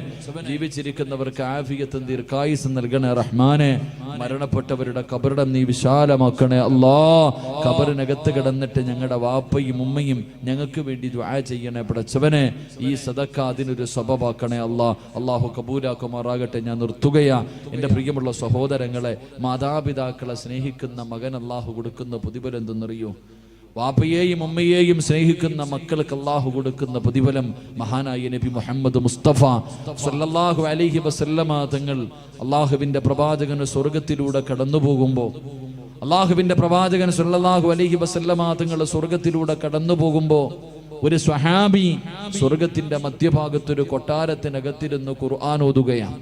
ജീവിച്ചിരിക്കുന്നവർക്ക് ആഫിയത്തും ദീർഘായുസ്സും നൽകണേ റഹ്മാനെ. മരണപ്പെട്ടവരുടെ ഖബറിടം നീ വിശാലമാക്കണേ അല്ലാ. ഖബറിനകത്ത് കിടന്നിട്ട് ഞങ്ങളുടെ വാപ്പയും ഉമ്മയും ഞങ്ങൾക്ക് വേണ്ടി ദുആ ചെയ്യണേ പടച്ചവനെ. ഈ സദഖ അതിനൊരു സബബാക്കണേ അല്ലാ. അല്ലാഹു കബൂലാക്കുമാറാകട്ടെ. ഞാൻ നിർത്തുകയാ. എൻ്റെ പ്രിയമുള്ള സഹോദരങ്ങളെ, മാതാപിതാക്കളെ സ്നേഹിക്കുന്ന മകൻ അല്ലാഹു കൊടുക്കുന്ന പ്രതിഫലം എന്തെന്നറിയോ? വാപ്പയെയും ഉമ്മയെയും സ്നേഹിക്കുന്ന മക്കൾക്ക് അല്ലാഹു കൊടുക്കുന്ന പ്രതിഫലം മഹാനായ നബി മുഹമ്മദ് മുസ്തഫ സല്ലല്ലാഹു അലൈഹി വസല്ലമ തങ്ങൾ അല്ലാഹുവിൻ്റെ പ്രവാചകൻ സ്വർഗത്തിലൂടെ കടന്നു പോകുമ്പോൾ, അല്ലാഹുവിൻ്റെ പ്രവാചകൻ സല്ലല്ലാഹു അലൈഹി വസല്ലമ തങ്ങൾ സ്വർഗത്തിലൂടെ കടന്നു പോകുമ്പോൾ ഒരു സ്വഹാബി സ്വർഗത്തിന്റെ മധ്യഭാഗത്തൊരു കൊട്ടാരത്തിനകത്തിരുന്ന് ഖുർആൻ ഓതുകയാണ്.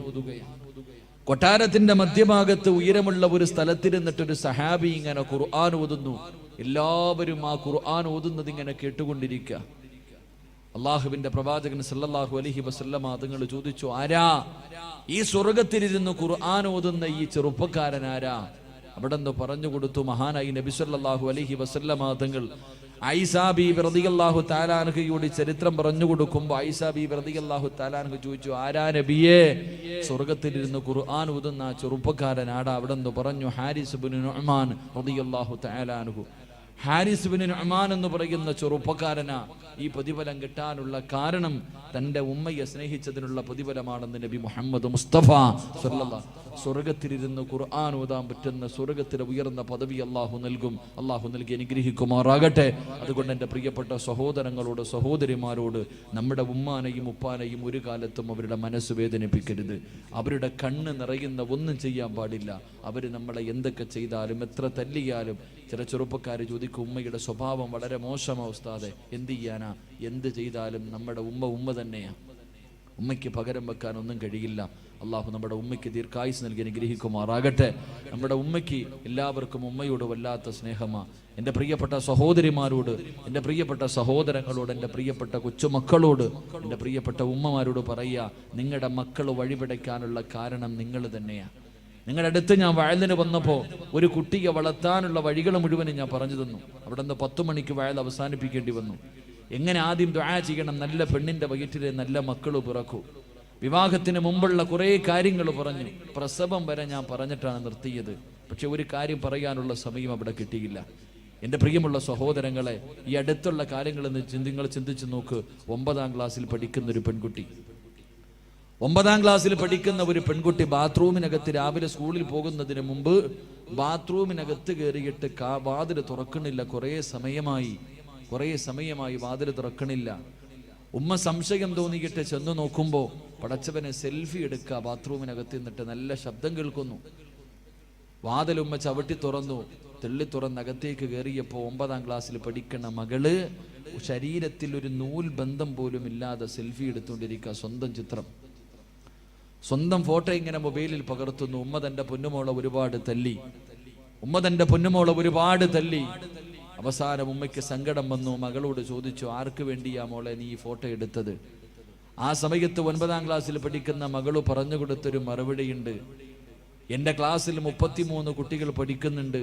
കൊട്ടാരത്തിന്റെ മധ്യഭാഗത്ത് ഉയരമുള്ള ഒരു സ്ഥലത്തിരുന്നിട്ടൊരു സഹാബി ഇങ്ങനെ ഖുർആൻ ഓതുന്നു. എല്ലാവരും ആ ഖുർആൻ ഓതുന്നത് ഇങ്ങനെ കേട്ടുകൊണ്ടിരിക്കുക. അള്ളാഹുവിന്റെ പ്രവാചകൻ സല്ലല്ലാഹു അലൈഹി വസല്ലമ തങ്ങൾ ചോദിച്ചു, ആരാ ഈ സ്വർഗത്തിലിരുന്ന് ഖുർആൻ ഓതുന്ന ഈ ചെറുപ്പക്കാരൻ ആരാ? അവിടെ നിന്ന് പറഞ്ഞു കൊടുത്തു മഹാനായി നബി സല്ലല്ലാഹു അലൈഹി വസല്ലമ തങ്ങൾ. ആയിഷാ ബീബി റളിയല്ലാഹു തആല അൻഹയോട് ചരിത്രം പറഞ്ഞു കൊടുക്കുമ്പോൾ ആയിഷാ ബീബി റളിയല്ലാഹു തആല അൻഹ ചോദിച്ചു, ആരാ നബിയേ സ്വർഗത്തിലിരുന്ന് ഖുർആൻ ഓതുന്ന ചെറുപ്പക്കാരൻ ആടാ? അവിടെ നിന്ന് പറഞ്ഞു, ഹാരിസ് ഇബ്നു നുഅ്മാൻ റളിയല്ലാഹു തആല അൻഹു. ഹാരിസ് ഇബ്നു നുഅ്മാൻ എന്ന് പറയുന്ന ചെറുപ്പക്കാരനാ ഈ പ്രതിഫലം കിട്ടാനുള്ള കാരണം തൻ്റെ ഉമ്മയെ സ്നേഹിച്ചതിനുള്ള പ്രതിഫലമാണെന്ന് നബി മുഹമ്മദ് മുസ്തഫ സല്ലല്ലാഹു. സ്വർഗത്തിലിരുന്ന് ഖുർആൻ ഓതാൻ പറ്റുന്ന സ്വർഗത്തിലെ ഉയർന്ന പദവി അല്ലാഹു നൽകും. അല്ലാഹു നൽകി അനുഗ്രഹിക്കുമാറാകട്ടെ. അതുകൊണ്ട് എൻ്റെ പ്രിയപ്പെട്ട സഹോദരങ്ങളോട് സഹോദരിമാരോട് നമ്മുടെ ഉമ്മാനെയും ഉപ്പാനെയും ഒരു കാലത്തും അവരുടെ മനസ്സ് വേദനിപ്പിക്കരുത്. അവരുടെ കണ്ണ് നിറയുന്ന ഒന്നും ചെയ്യാൻ പാടില്ല. അവർ നമ്മളെ എന്തൊക്കെ ചെയ്താലും എത്ര തല്ലിയാലും ചില ചെറുപ്പക്കാർ ചോദിക്കും, ചോദിക്കും, ഉമ്മയുടെ സ്വഭാവം വളരെ മോശമാ ഉസ്താദെ, എന്ത് ചെയ്യാനാ? എന്ത് ചെയ്താലും നമ്മുടെ ഉമ്മ തന്നെയാണ്. ഉമ്മയ്ക്ക് പകരം വെക്കാൻ ഒന്നും കഴിയില്ല. അള്ളാഹു നമ്മുടെ ഉമ്മയ്ക്ക് ദീർഘായുസ് നൽകി അനുഗ്രഹിക്കുമാറാകട്ടെ. നമ്മുടെ ഉമ്മയ്ക്ക് എല്ലാവർക്കും ഉമ്മയോട് വല്ലാത്ത സ്നേഹമാണ്. എൻ്റെ പ്രിയപ്പെട്ട സഹോദരിമാരോട്, എൻ്റെ പ്രിയപ്പെട്ട സഹോദരങ്ങളോട്, എൻ്റെ പ്രിയപ്പെട്ട കൊച്ചുമക്കളോട്, എൻ്റെ പ്രിയപ്പെട്ട ഉമ്മമാരോട് പറയുക, നിങ്ങളുടെ മക്കൾ വഴിപിടയ്ക്കാനുള്ള കാരണം നിങ്ങൾ തന്നെയാണ്. നിങ്ങളുടെ അടുത്ത് ഞാൻ വയലിന് വന്നപ്പോൾ ഒരു കുട്ടിയെ വളർത്താനുള്ള വഴികൾ മുഴുവനും ഞാൻ പറഞ്ഞു തന്നു. അവിടെ നിന്ന് 10 മണിക്ക് വയൽ അവസാനിപ്പിക്കേണ്ടി വന്നു. എങ്ങനെ ആദ്യം ദുആ ചെയ്യണം, നല്ല പെണ്ണിൻ്റെ വയറ്റിലെ നല്ല മക്കൾ പിറക്കൂ. വിവാഹത്തിന് മുമ്പുള്ള കുറേ കാര്യങ്ങൾ പറഞ്ഞു. പ്രസവം വരെ ഞാൻ പറഞ്ഞിട്ടാണ് നിർത്തിയത്. പക്ഷെ ഒരു കാര്യം പറയാനുള്ള സമയം അവിടെ കിട്ടിയില്ല. എൻ്റെ പ്രിയമുള്ള സഹോദരങ്ങളെ, ഈ അടുത്തുള്ള കാര്യങ്ങൾ നിങ്ങൾ ചിന്തിച്ചു നോക്ക്. 9ാം ക്ലാസ്സിൽ പഠിക്കുന്ന ഒരു പെൺകുട്ടി, 9ാം ക്ലാസ്സിൽ പഠിക്കുന്ന ഒരു പെൺകുട്ടി ബാത്റൂമിനകത്ത് രാവിലെ സ്കൂളിൽ പോകുന്നതിന് മുമ്പ് ബാത്റൂമിനകത്ത് കയറിയിട്ട് വാതിൽ തുറക്കണില്ല. കുറേ സമയമായി വാതിൽ തുറക്കണില്ല. ഉമ്മ സംശയം തോന്നിയിട്ട് ചെന്ന് നോക്കുമ്പോൾ പടച്ചവനെ സെൽഫി എടുക്കുക. ബാത്റൂമിനകത്ത് നിന്നിട്ട് നല്ല ശബ്ദം കേൾക്കുന്നു. വാതിൽ ഉമ്മ ചവിട്ടി തുറന്നു. തെള്ളി തുറന്നകത്തേക്ക് കയറിയപ്പോൾ 9ാം ക്ലാസ്സിൽ പഠിക്കുന്ന മകള് ശരീരത്തിൽ ഒരു നൂൽ ബന്ധം പോലും ഇല്ലാതെ സെൽഫി എടുത്തുകൊണ്ടിരിക്കുക. സ്വന്തം ചിത്രം, സ്വന്തം ഫോട്ടോ ഇങ്ങനെ മൊബൈലിൽ പകർത്തുന്നു. ഉമ്മ തന്റെ പൊന്നുമോളെ ഒരുപാട് തല്ലി. അവസാനം ഉമ്മയ്ക്ക് സങ്കടം വന്നു. മകളോട് ചോദിച്ചു, ആർക്ക് വേണ്ടിയാ മോളെ നീ ഈ ഫോട്ടോ എടുത്തത്? ആ സമയത്ത് 9ാം ക്ലാസ്സിൽ പഠിക്കുന്ന മകള് പറഞ്ഞു കൊടുത്തൊരു മറുപടിയുണ്ട്. എൻ്റെ ക്ലാസ്സിൽ 33 കുട്ടികൾ പഠിക്കുന്നുണ്ട്.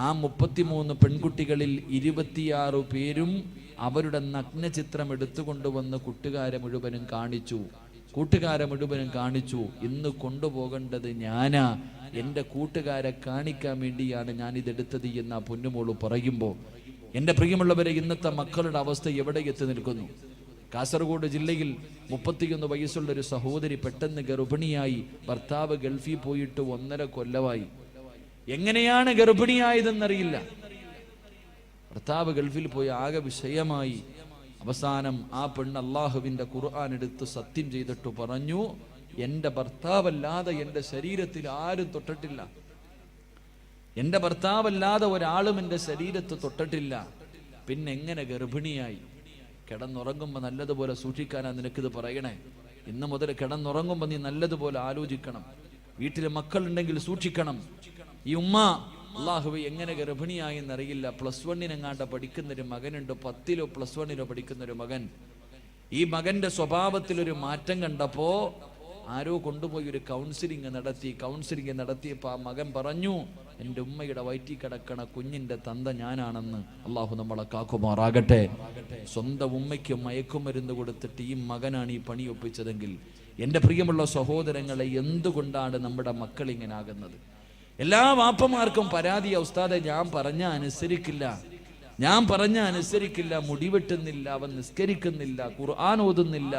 ആ 33 പെൺകുട്ടികളിൽ 26 പേരും അവരുടെ നഗ്നചിത്രം എടുത്തുകൊണ്ടുവന്ന് കൂട്ടുകാരെ മുഴുവനും കാണിച്ചു. ഇന്ന് കൊണ്ടുപോകേണ്ടത് ഞാനാ, എൻ്റെ കൂട്ടുകാരെ കാണിക്കാൻ വേണ്ടിയാണ് ഞാൻ ഇതെടുത്തത് എന്ന് ആ പൊന്നുമോള് പറയുമ്പോൾ, എൻ്റെ പ്രിയമുള്ളവരെ, ഇന്നത്തെ മക്കളുടെ അവസ്ഥ എവിടെ എത്തി നിൽക്കുന്നു? കാസർഗോഡ് ജില്ലയിൽ 31 വയസ്സുള്ള ഒരു സഹോദരി പെട്ടെന്ന് ഗർഭിണിയായി. ഭർത്താവ് ഗൾഫിൽ പോയിട്ട് 1.5 കൊല്ലമായി. എങ്ങനെയാണ് ഗർഭിണിയായതെന്നറിയില്ല. ഭർത്താവ് ഗൾഫിൽ പോയി ആകെ വിഷയമായി. അവസാനം ആ പെണ്ണ് അള്ളാഹുവിൻ്റെ ഖുർആൻ എടുത്ത് സത്യം ചെയ്തിട്ട് പറഞ്ഞു, എൻ്റെ ഭർത്താവല്ലാതെ എൻ്റെ ശരീരത്തിൽ ആരും തൊട്ടിട്ടില്ല. എൻ്റെ ഭർത്താവല്ലാതെ ഒരാളും എൻ്റെ ശരീരത്ത് തൊട്ടിട്ടില്ല. പിന്നെ എങ്ങനെ ഗർഭിണിയായി? കിടന്നുറങ്ങുമ്പോൾ നല്ലതുപോലെ സൂക്ഷിക്കാനാ നിനക്കിത് പറയണേ. ഇന്ന് മുതൽ കിടന്നുറങ്ങുമ്പോൾ നീ നല്ലതുപോലെ ആലോചിക്കണം. വീട്ടിൽ മക്കളുണ്ടെങ്കിൽ സൂക്ഷിക്കണം. ഈ ഉമ്മ അള്ളാഹുവേ എങ്ങനെ ഗർഭിണിയായി എന്നറിയില്ല. +1 പഠിക്കുന്നൊരു മകനുണ്ട്. 10ലോ +1ലോ പഠിക്കുന്നൊരു മകൻ. ഈ മകന്റെ സ്വഭാവത്തിലൊരു മാറ്റം കണ്ടപ്പോ ആരോ കൊണ്ടുപോയി ഒരു കൗൺസിലിംഗ് നടത്തിയപ്പോൾ ആ മകൻ പറഞ്ഞു, എൻ്റെ ഉമ്മയുടെ വയറ്റിൽ കിടക്കണ കുഞ്ഞിന്റെ തന്ത ഞാനാണെന്ന്. അള്ളാഹു നമ്മളെ കാക്കുമാറാകട്ടെ. സ്വന്തം ഉമ്മയ്ക്ക് മയക്കുമരുന്ന് കൊടുത്തിട്ട് ഈ മകനാണ് ഈ പണി ഒപ്പിച്ചതെങ്കിൽ, എൻ്റെ പ്രിയമുള്ള സഹോദരങ്ങളെ, എന്തുകൊണ്ടാണ് നമ്മുടെ മക്കൾ ഇങ്ങനെ ആകുന്നത്? എല്ലാ വാപ്പമാർക്കും പരാതിയാ, ഉസ്താദെ ഞാൻ പറഞ്ഞ അനുസരിക്കില്ല, മുടിവെട്ടുന്നില്ല, അവൻ നിസ്കരിക്കുന്നില്ല, ഖുർആൻ ഓതുന്നില്ല,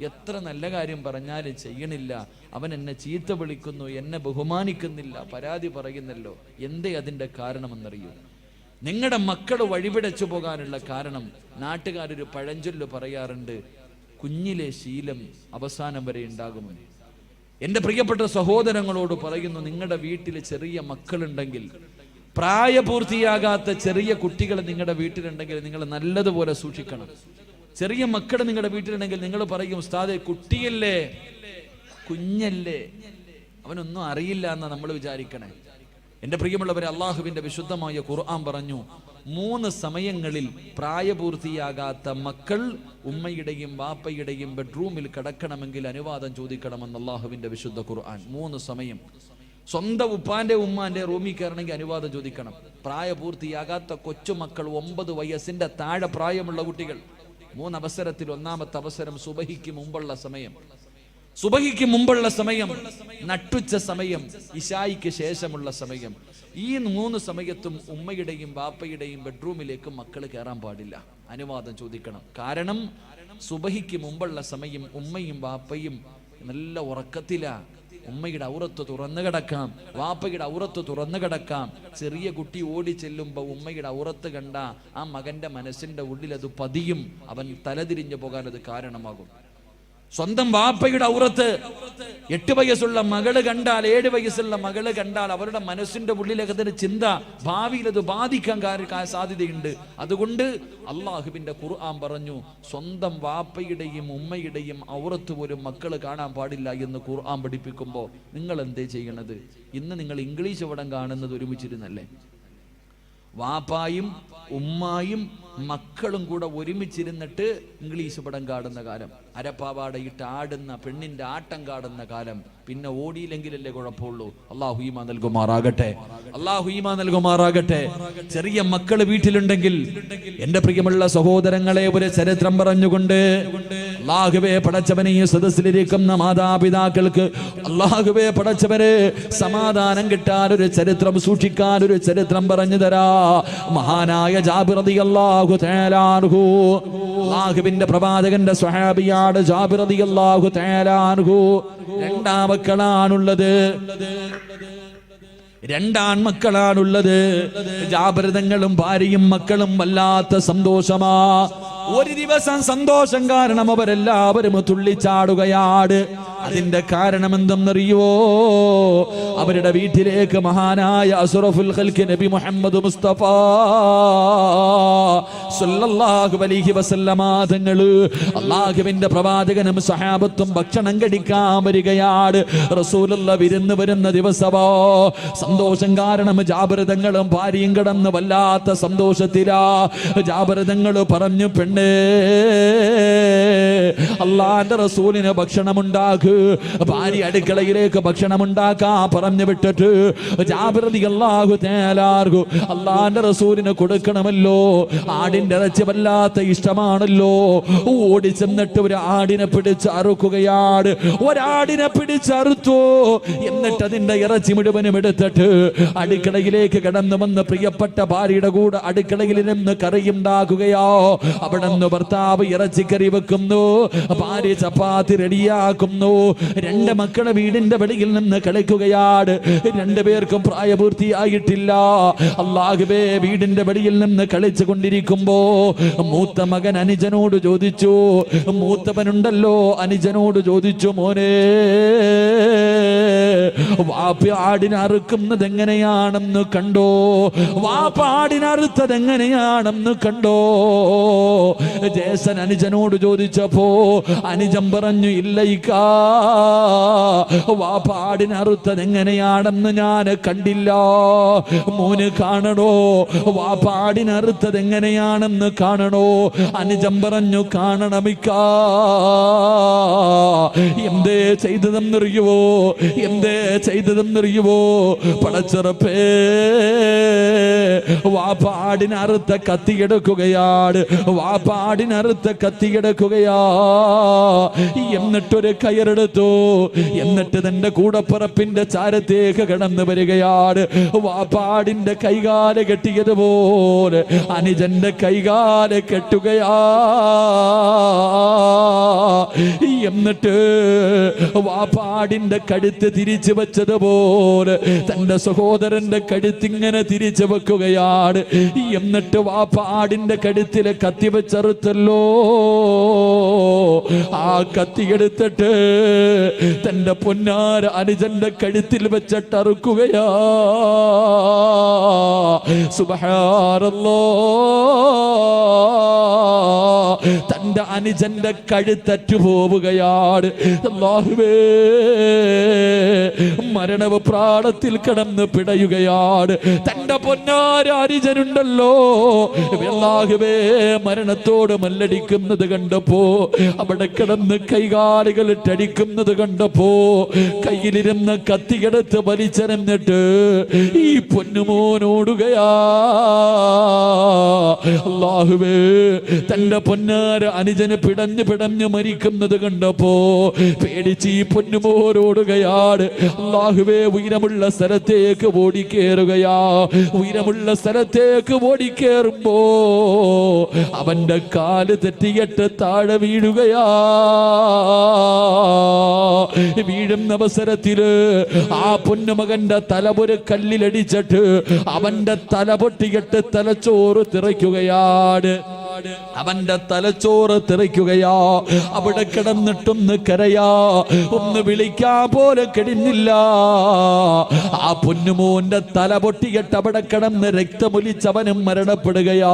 എത്ര നല്ല കാര്യം പറഞ്ഞാലും ചെയ്യണില്ല, അവൻ എന്നെ ചീത്ത വിളിക്കുന്നു, എന്നെ ബഹുമാനിക്കുന്നില്ല, പരാതി പറയുന്നല്ലോ. എന്തേ അതിൻ്റെ കാരണമെന്നറിയൂ? നിങ്ങളുടെ മക്കൾ വഴിപിടച്ചു പോകാനുള്ള കാരണം, നാട്ടുകാരൊരു പഴഞ്ചൊല്ല് പറയാറുണ്ട്, കുഞ്ഞിലെ ശീലം അവസാനം വരെ ഉണ്ടാകുമെന്ന്. എൻ്റെ പ്രിയപ്പെട്ട സഹോദരങ്ങളോട് പറയുന്നു, നിങ്ങളുടെ വീട്ടിൽ ചെറിയ മക്കളുണ്ടെങ്കിൽ, പ്രായപൂർത്തിയാകാത്ത ചെറിയ കുട്ടികൾ നിങ്ങളുടെ വീട്ടിലുണ്ടെങ്കിൽ നിങ്ങൾ നല്ലതുപോലെ സൂക്ഷിക്കണം. ചെറിയ മക്കൾ നിങ്ങളുടെ വീട്ടിലുണ്ടെങ്കിൽ നിങ്ങൾ പറയും, ഉസ്താദേ കുട്ടിയല്ലേ, കുഞ്ഞല്ലേ, അവനൊന്നും അറിയില്ല എന്നാ നമ്മൾ വിചാരിക്കണേ. എൻ്റെ പ്രിയമുള്ളവരെ, അള്ളാഹുവിൻ്റെ വിശുദ്ധമായ ഖുർആൻ പറഞ്ഞു, 3 സമയങ്ങളിൽ പ്രായപൂർത്തിയാകാത്ത മക്കൾ ഉമ്മയുടെയും വാപ്പയുടെയും ബെഡ്റൂമിൽ കിടക്കണമെങ്കിൽ അനുവാദം ചോദിക്കണമെന്ന് അള്ളാഹുവിൻ്റെ വിശുദ്ധ ഖുർആൻ. 3 സമയം. സ്വന്തം ഉപ്പാന്റെ ഉമ്മാന്റെ റൂമിൽ കയറണമെങ്കിൽ അനുവാദം ചോദിക്കണം. പ്രായപൂർത്തിയാകാത്ത കൊച്ചുമക്കൾ, 9 വയസ്സിന്റെ താഴെ പ്രായമുള്ള കുട്ടികൾ, 3 അവസരത്തിൽ 1ാമത്തെ അവസരം സുബഹിക്ക് മുമ്പുള്ള സമയം, നട്ടുച്ച സമയം, ഇശായിക്ക് ശേഷമുള്ള സമയം. ഈ 3 സമയത്തും ഉമ്മയുടെയും ബാപ്പയുടെയും ബെഡ്റൂമിലേക്ക് മക്കൾ കയറാൻ പാടില്ല, അനുവാദം ചോദിക്കണം. കാരണം സുബഹിക്ക് മുമ്പുള്ള സമയം ഉമ്മയും ബാപ്പയും നല്ല ഉറക്കത്തിലാ. ഉമ്മയുടെ ഔറത്ത് തുറന്നു കിടക്കാം, വാപ്പയുടെ ഔറത്ത് തുറന്നു കിടക്കാം. ചെറിയ കുട്ടി ഓടി ചെല്ലുമ്പോൾ ഉമ്മയുടെ ഔറത്ത് കണ്ട ആ മകന്റെ മനസ്സിന്റെ ഉള്ളിൽ അത് പതിയും, അവൻ തലതിരിഞ്ഞു പോകാൻ അത് കാരണമാകും. സ്വന്തം വാപ്പയുടെ ഔറത്ത് 8 വയസ്സുള്ള മകള് കണ്ടാൽ 7 വയസ്സുള്ള മകള് കണ്ടാൽ അവരുടെ മനസ്സിന്റെ ഉള്ളിലകത്തിന് ചിന്ത ഭാവിയിൽ അത് ബാധിക്കാൻ സാധ്യതയുണ്ട്. അതുകൊണ്ട് അള്ളാഹുവിന്റെ ഖുർആൻ പറഞ്ഞു, സ്വന്തം വാപ്പയുടെയും ഉമ്മയുടെയും ഔറത്ത് പോലും മക്കള് കാണാൻ പാടില്ല എന്ന് ഖുർആൻ പഠിപ്പിക്കുമ്പോൾ നിങ്ങൾ എന്തേ ചെയ്യണത്? ഇന്ന് നിങ്ങൾ ഇംഗ്ലീഷ് പടം കാണുന്നത് ഒരുമിച്ചിരുന്നല്ലേ? വാപ്പായും ഉമ്മായും മക്കളും കൂടെ ഒരുമിച്ചിരുന്നിട്ട് ഇംഗ്ലീഷ് പടം കാണുന്ന കാലം, അരപ്പാവാടയിട്ട് ആടുന്ന പെണ്ണിന്റെ ആട്ടം കാണുന്ന കാലം. പിന്നെ ഓടിയില്ലെങ്കിലല്ലേ കുഴപ്പമുള്ളൂ. അല്ലാഹു ഈമാൻ നൽകുമാറാകട്ടെ, അല്ലാഹു ഈമാൻ നൽകുമാറാകട്ടെ. ചെറിയ മക്കള് വീട്ടിലുണ്ടെങ്കിൽ എന്റെ പ്രിയമുള്ള സഹോദരങ്ങളെ, ഒരു ചരിത്രം പറഞ്ഞുകൊണ്ട് അല്ലാഹുവേ പടച്ചവനെ, ഈ സദസ്സിലിരിക്കുന്ന മാതാപിതാക്കൾക്ക് അല്ലാഹുവേ പടച്ചവനെ സമാധാനം കിട്ടാൻ ഒരു ചരിത്രം സൂക്ഷിക്കാൻ ഒരു ചരിത്രം പറഞ്ഞു തരാ. മഹാനായ ജാബിർ റളിയല്ലാഹു തആല അൻഹു, അല്ലാഹുവിന്റെ പ്രവാചകന്റെ സ്വഹാബിയാണ് ജാബിർ റളിയല്ലാഹു തആല അൻഹു. രണ്ടാമക്കളാണുള്ളത്, രണ്ടാൺമക്കളാണുള്ളത്. ജാബിർ തങ്ങളും ഭാര്യയും മക്കളും വല്ലാത്ത സന്തോഷമാ. ഒരു ദിവസം സന്തോഷം കാരണം അവരെല്ലാവരും തുള്ളിച്ചാടുകയാണ്. അതിന്റെ കാരണം എന്തെന്നറിയോ? അവരുടെ വീട്ടിലേക്ക് മഹാനായ അസ്റഫുൽ ഖൽഖ് നബി മുഹമ്മദ് മുസ്തഫ സല്ലല്ലാഹു അലൈഹി വസല്ലമ തങ്ങള്, അല്ലാഹുവിന്റെ പ്രവാചകനും സഹാബത്തും ഭക്ഷണം കഴിക്കാൻ വരികയാണ്. റസൂലുള്ളാഹി വിരുന്ന് വരുന്ന ദിവസമോ സന്തോഷം കാരണം ജാബിർ തങ്ങളും ഭാര്യയും കിടന്ന് വല്ലാത്ത സന്തോഷത്തിലാ. ജാബിർ തങ്ങൾ പറഞ്ഞു, പെണ്ണേ അല്ലാഹുവിന്റെ റസൂലിന് ഭക്ഷണമുണ്ടാക്ക്. ഭാര്യ അടുക്കളയിലേക്ക് ഭക്ഷണമുണ്ടാക്കാ പറഞ്ഞു വിട്ടിട്ട് ജാബിർ റളിയല്ലാഹു തആല അൻഹു അല്ലാഹുവിന്റെ റസൂലിന് കൊടുക്കണമല്ലോ. ആടിന്റെ ഇറച്ചി വല്ലാത്ത ഇഷ്ടമാണല്ലോ. ഓടി ചെന്നിട്ട് ഒരു ആടിനെ പിടിച്ച് അറുക്കുകയാണ്. ഒരാടിനെ പിടിച്ചറുത്തു. എന്നിട്ട് അതിന്റെ ഇറച്ചി മുഴുവനും എടുത്തിട്ട് അടുക്കളയിലേക്ക് കടന്നു വന്ന് പ്രിയപ്പെട്ട ഭാര്യയുടെ കൂടെ അടുക്കളയിൽ നിന്ന് കറിയുണ്ടാക്കുകയോ. അവിടെ നിന്ന് ഭർത്താവ് ഇറച്ചിക്കറി വെക്കുന്നു, ഭാര്യ ചപ്പാത്തി റെഡിയാക്കുന്നു. 2 മക്കളെ വീടിന്റെ വെളിയിൽ നിന്ന് കളിക്കുകയാണ്. 2 പേർക്കും പ്രായപൂർത്തിയായിട്ടില്ല. അല്ലാഹുവേ, വീടിന്റെ വെളിയിൽ നിന്ന് കളിച്ചു കൊണ്ടിരിക്കുമ്പോ മൂത്ത മകൻ അനുജനോട് ചോദിച്ചു, മൂത്തവനുണ്ടല്ലോ അനുജനോട് ചോദിച്ചു, മോനെ വാപ്പ ആടിനെ അറുക്കുന്നത് എങ്ങനെയാണെന്ന് കണ്ടോ? വാപ്പ ആടിനെ അറുത്തത് എങ്ങനെയാണെന്ന് കണ്ടോ? ജേസൻ അനുജനോട് ചോദിച്ചപ്പോ അനുജൻ പറഞ്ഞു, ഇല്ലയിക്കാ, വാപ്പ ആടിനെ അറുത്തത് എങ്ങനെയാണെന്ന് ഞാൻ കണ്ടില്ല. മോന് കാണണോ? വാപ്പ ആടിനെ അറുത്തത് എങ്ങനെയാണെന്ന് കാണണോ? അനുജൻ പറഞ്ഞു, കാണണമിക്കാ. എന്തേ ചെയ്തതെന്നറിയുവോ? എന്തേ ചെയ്തതെന്നറിയുവോ? പടച്ചിറപ്പേ, വാപ്പ ആടിനെ അറുത്ത കത്തിയെടുക്കുകയാണ്. വാപ്പ ആടിനെ അറുത്ത കത്തിയെടുക്കുകയാ. എന്നിട്ടൊരു കയറെടുത്തു. എന്നിട്ട് തന്റെ കൂടപ്പുറപ്പിന്റെ ചാരത്തേക്ക് കടന്നു വരികയാണ്. വാപ്പാടിന്റെ കൈകാല് കെട്ടിയതുപോലെ അനുജന്റെ കൈകാല് കെട്ടുകയാ. എന്നിട്ട് വാപ്പാടിന്റെ കഴുത്ത് തിരിച്ചു വെച്ചതുപോലെ തന്റെ സഹോദരന്റെ കഴുത്തിങ്ങനെ തിരിച്ചു വെക്കുകയാണ്. എന്നിട്ട് വാപ്പാടിന്റെ കഴുത്തിലെ കത്തി വെച്ചറുത്തല്ലോ. ആ കത്തിയെടുത്തിട്ട് തന്റെ പൊന്നാര അനുജന്റെ കഴുത്തിൽ വെച്ചിട്ട് അറുക്കുകയാ. സുബ്ഹാനല്ലാഹ്. തന്റെ അനുജന്റെ കഴുത്തറ്റു പോവുകയാണ്. അല്ലാഹുവേ, മരണവ് പ്രാണത്തിൽ കിടന്ന് പിടയുകയാണ്. തന്റെ പൊന്നാര അനുജനുണ്ടല്ലോ, അല്ലാഹുവേ, മരണത്തോട് മല്ലടിക്കുന്നത് കണ്ടപ്പോ, അവിടെ കിടന്ന് കൈകാലുകൾ ഇട്ടടിക്കുന്നത് കണ്ടപ്പോ കയ്യിലിരുന്ന കത്തിയെടുത്ത് വലിച്ചെറിഞ്ഞിട്ട് ഈ പൊന്നുമോനോടുകയാ. അല്ലാഹുവേ, തന്റെ പൊന്നാര അനുജന് പിടഞ്ഞു പിടഞ്ഞു മരിക്കുന്നത് കണ്ടപ്പോ പേടിച്ച് ഈ പൊന്നുമോനോടുകയാണ്. അല്ലാഹുവേ, ഉയരമുള്ള സ്ഥലത്തേക്ക് ഓടിക്കേറുകയാ. ഉയരമുള്ള സ്ഥലത്തേക്ക് ഓടിക്കേറുമ്പോ അവന്റെ കാല് തെറ്റിയിട്ട് താഴെ വീഴുകയാ. വീഴുന്ന അവസരത്തില് ആ പൊന്നുമകന്റെ തലപൊരു കല്ലിലടിച്ചിട്ട് അവന്റെ തല പൊട്ടിയിട്ട് തലച്ചോറ് തിറയ്ക്കുകയാണ്. അവന്റെ തലച്ചോറ് തെറിക്കുകയാ. അവിടെ കിടന്നിട്ടൊന്ന് കരയാ, ഒന്ന് വിളിക്കാൻ പോലെ കഴിഞ്ഞില്ല. ആ പൊന്നുമോന്റെ തല പൊട്ടിയിട്ട് അവിടെ കിടന്ന് രക്തമൊലിച്ചവനും മരണപ്പെടുകയാ.